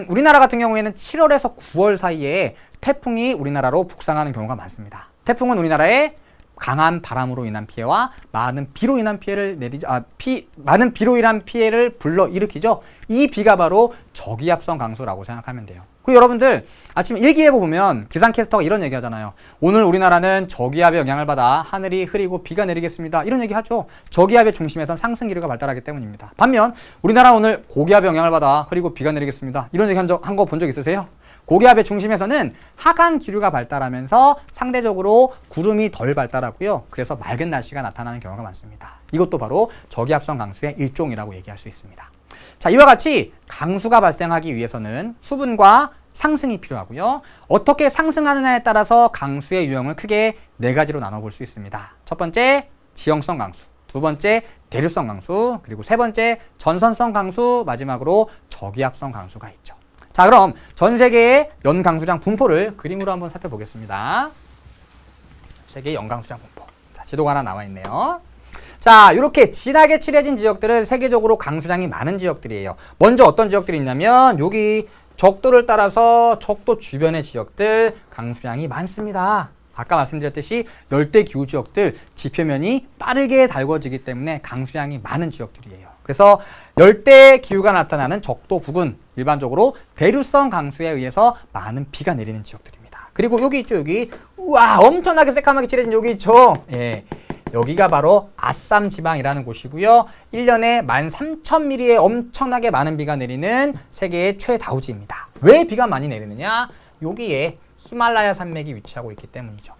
우리나라 같은 경우에는 7월에서 9월 사이에 태풍이 우리나라로 북상하는 경우가 많습니다. 태풍은 우리나라에 강한 바람으로 인한 피해와 많은 비로 인한 많은 비로 인한 피해를 불러일으키죠. 이 비가 바로 저기압성 강수라고 생각하면 돼요. 그리고 여러분들 아침 일기예보 보면 기상캐스터가 이런 얘기 하잖아요. 오늘 우리나라는 저기압의 영향을 받아 하늘이 흐리고 비가 내리겠습니다. 이런 얘기 하죠. 저기압의 중심에선 상승 기류가 발달하기 때문입니다. 반면 우리나라 오늘 고기압의 영향을 받아 흐리고 비가 내리겠습니다. 이런 얘기 한 거 본 적 있으세요? 고기압의 중심에서는 하강 기류가 발달하면서 상대적으로 구름이 덜 발달하고요. 그래서 맑은 날씨가 나타나는 경우가 많습니다. 이것도 바로 저기압성 강수의 일종이라고 얘기할 수 있습니다. 자, 이와 같이 강수가 발생하기 위해서는 수분과 상승이 필요하고요. 어떻게 상승하느냐에 따라서 강수의 유형을 크게 네 가지로 나눠볼 수 있습니다. 첫 번째, 지형성 강수. 두 번째, 대류성 강수. 그리고 세 번째, 전선성 강수. 마지막으로 저기압성 강수가 있죠. 자, 그럼 전 세계의 연강수량 분포를 그림으로 한번 살펴보겠습니다. 세계의 연강수량 분포. 자, 지도가 하나 나와 있네요. 자, 이렇게 진하게 칠해진 지역들은 세계적으로 강수량이 많은 지역들이에요. 먼저 어떤 지역들이 있냐면 여기 적도를 따라서 적도 주변의 지역들 강수량이 많습니다. 아까 말씀드렸듯이 열대기후 지역들 지표면이 빠르게 달궈지기 때문에 강수량이 많은 지역들이에요. 그래서 열대기후가 나타나는 적도 부근, 일반적으로 대류성 강수에 의해서 많은 비가 내리는 지역들입니다. 그리고 여기 있죠, 여기. 우와, 엄청나게 새까맣게 칠해진 여기 있죠. 예. 여기가 바로 아쌈 지방이라는 곳이고요. 1년에 13,000mm의 엄청나게 많은 비가 내리는 세계의 최다우지입니다. 왜 비가 많이 내리느냐? 여기에 히말라야 산맥이 위치하고 있기 때문이죠.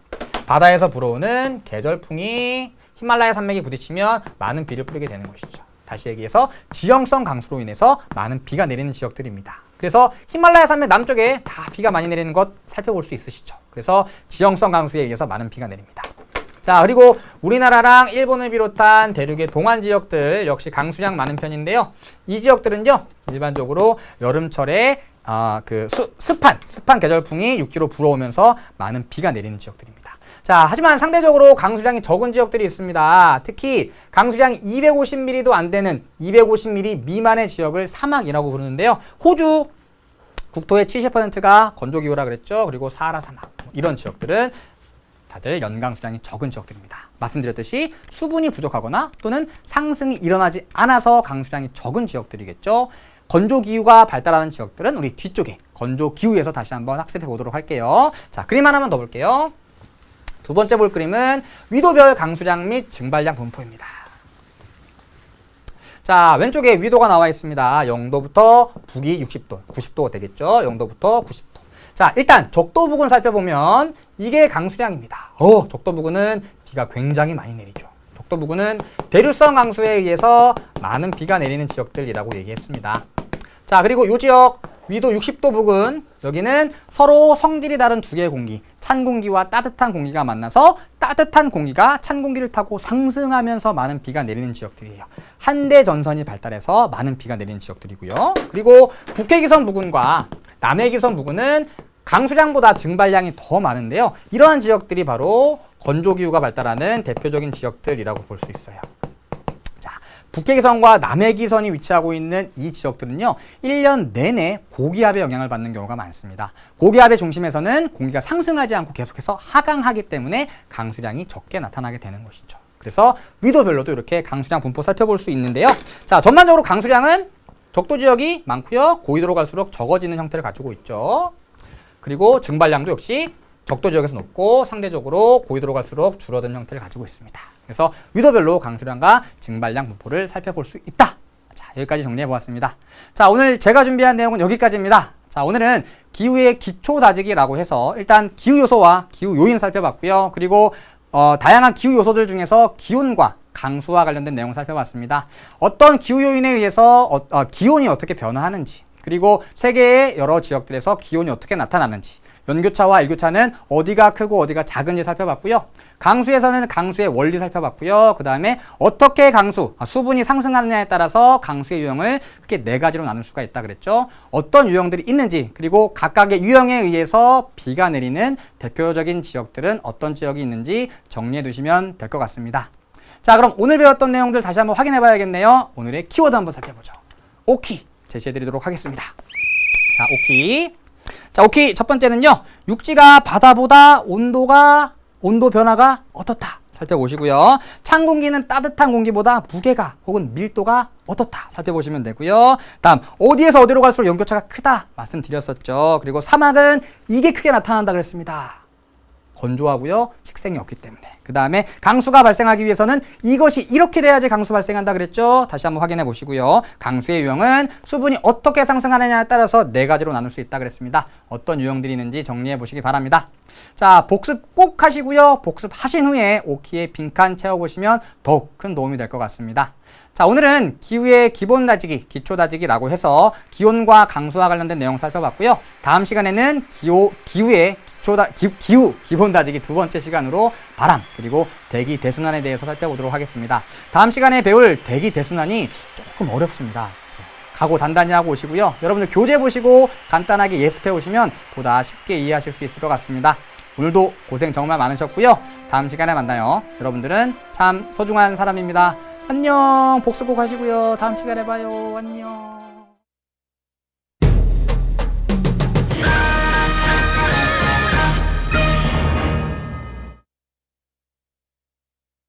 바다에서 불어오는 계절풍이 히말라야 산맥에 부딪히면 많은 비를 뿌리게 되는 것이죠. 다시 얘기해서 지형성 강수로 인해서 많은 비가 내리는 지역들입니다. 그래서 히말라야 산맥 남쪽에 다 비가 많이 내리는 것 살펴볼 수 있으시죠. 그래서 지형성 강수에 의해서 많은 비가 내립니다. 자, 그리고 우리나라랑 일본을 비롯한 대륙의 동안 지역들 역시 강수량 많은 편인데요. 이 지역들은요, 일반적으로 여름철에 습한 계절풍이 육지로 불어오면서 많은 비가 내리는 지역들입니다. 자, 하지만 상대적으로 강수량이 적은 지역들이 있습니다. 특히 강수량이 250mm도 안 되는 250mm 미만의 지역을 사막이라고 부르는데요. 호주 국토의 70%가 건조기후라 그랬죠. 그리고 사하라 사막, 이런 지역들은 다들 연강수량이 적은 지역들입니다. 말씀드렸듯이 수분이 부족하거나 또는 상승이 일어나지 않아서 강수량이 적은 지역들이겠죠. 건조기후가 발달하는 지역들은 우리 뒤쪽에 건조기후에서 다시 한번 학습해 보도록 할게요. 자, 그림 하나만 더 볼게요. 두 번째 볼 그림은 위도별 강수량 및 증발량 분포입니다. 자, 왼쪽에 위도가 나와 있습니다. 0도부터 북위 60도, 90도가 되겠죠. 0도부터 90도. 자, 일단 적도 부근 살펴보면 이게 강수량입니다. 적도 부근은 비가 굉장히 많이 내리죠. 적도 부근은 대류성 강수에 의해서 많은 비가 내리는 지역들이라고 얘기했습니다. 자, 그리고 이 지역 위도 60도 부근, 여기는 서로 성질이 다른 두 개의 공기, 찬 공기와 따뜻한 공기가 만나서 따뜻한 공기가 찬 공기를 타고 상승하면서 많은 비가 내리는 지역들이에요. 한대 전선이 발달해서 많은 비가 내리는 지역들이고요. 그리고 북해기선 부근과 남해기선 부근은 강수량보다 증발량이 더 많은데요. 이러한 지역들이 바로 건조기후가 발달하는 대표적인 지역들이라고 볼 수 있어요. 자, 북해기선과 남해기선이 위치하고 있는 이 지역들은요, 1년 내내 고기압의 영향을 받는 경우가 많습니다. 고기압의 중심에서는 공기가 상승하지 않고 계속해서 하강하기 때문에 강수량이 적게 나타나게 되는 것이죠. 그래서 위도별로도 이렇게 강수량 분포 살펴볼 수 있는데요. 자, 전반적으로 강수량은 적도 지역이 많고요. 고위도로 갈수록 적어지는 형태를 가지고 있죠. 그리고 증발량도 역시 적도 지역에서 높고 상대적으로 고위도로 갈수록 줄어든 형태를 가지고 있습니다. 그래서 위도별로 강수량과 증발량 분포를 살펴볼 수 있다. 자, 여기까지 정리해 보았습니다. 자, 오늘 제가 준비한 내용은 여기까지입니다. 자, 오늘은 기후의 기초 다지기라고 해서 일단 기후 요소와 기후 요인 살펴봤고요. 그리고 다양한 기후 요소들 중에서 기온과 강수와 관련된 내용을 살펴봤습니다. 어떤 기후 요인에 의해서 기온이 어떻게 변화하는지, 그리고 세계의 여러 지역들에서 기온이 어떻게 나타나는지, 연교차와 일교차는 어디가 크고 어디가 작은지 살펴봤고요. 강수에서는 강수의 원리 살펴봤고요. 그 다음에 어떻게 수분이 상승하느냐에 따라서 강수의 유형을 크게 4가지로 나눌 수가 있다 그랬죠. 어떤 유형들이 있는지, 그리고 각각의 유형에 의해서 비가 내리는 대표적인 지역들은 어떤 지역이 있는지 정리해 두시면 될 것 같습니다. 자, 그럼 오늘 배웠던 내용들 다시 한번 확인해 봐야겠네요. 오늘의 키워드 한번 살펴보죠. 오키 제시해 드리도록 하겠습니다. 자, 오키. 자, 오키 첫 번째는요. 육지가 바다보다 온도 변화가 어떻다 살펴보시고요. 찬 공기는 따뜻한 공기보다 무게가 혹은 밀도가 어떻다 살펴보시면 되고요. 다음 어디에서 어디로 갈수록 연교차가 크다 말씀드렸었죠. 그리고 사막은 이게 크게 나타난다 그랬습니다. 건조하고요. 식생이 없기 때문에. 그 다음에 강수가 발생하기 위해서는 이것이 이렇게 돼야지 강수 발생한다 그랬죠. 다시 한번 확인해 보시고요. 강수의 유형은 수분이 어떻게 상승하느냐에 따라서 4가지로 나눌 수 있다 그랬습니다. 어떤 유형들이 있는지 정리해 보시기 바랍니다. 자, 복습 꼭 하시고요. 복습하신 후에 오키의 빈칸 채워보시면 더욱 큰 도움이 될 것 같습니다. 자, 오늘은 기후의 기본 다지기, 기초 다지기라고 해서 기온과 강수와 관련된 내용 살펴봤고요. 다음 시간에는 기후의 기후 기본 다지기 2번째 시간으로 바람 그리고 대기 대순환에 대해서 살펴보도록 하겠습니다. 다음 시간에 배울 대기 대순환이 조금 어렵습니다. 각오 단단히 하고 오시고요. 여러분들 교재 보시고 간단하게 예습해 오시면 보다 쉽게 이해하실 수 있을 것 같습니다. 오늘도 고생 정말 많으셨고요. 다음 시간에 만나요. 여러분들은 참 소중한 사람입니다. 안녕. 복습 꼭 하시고요. 다음 시간에 봐요. 안녕.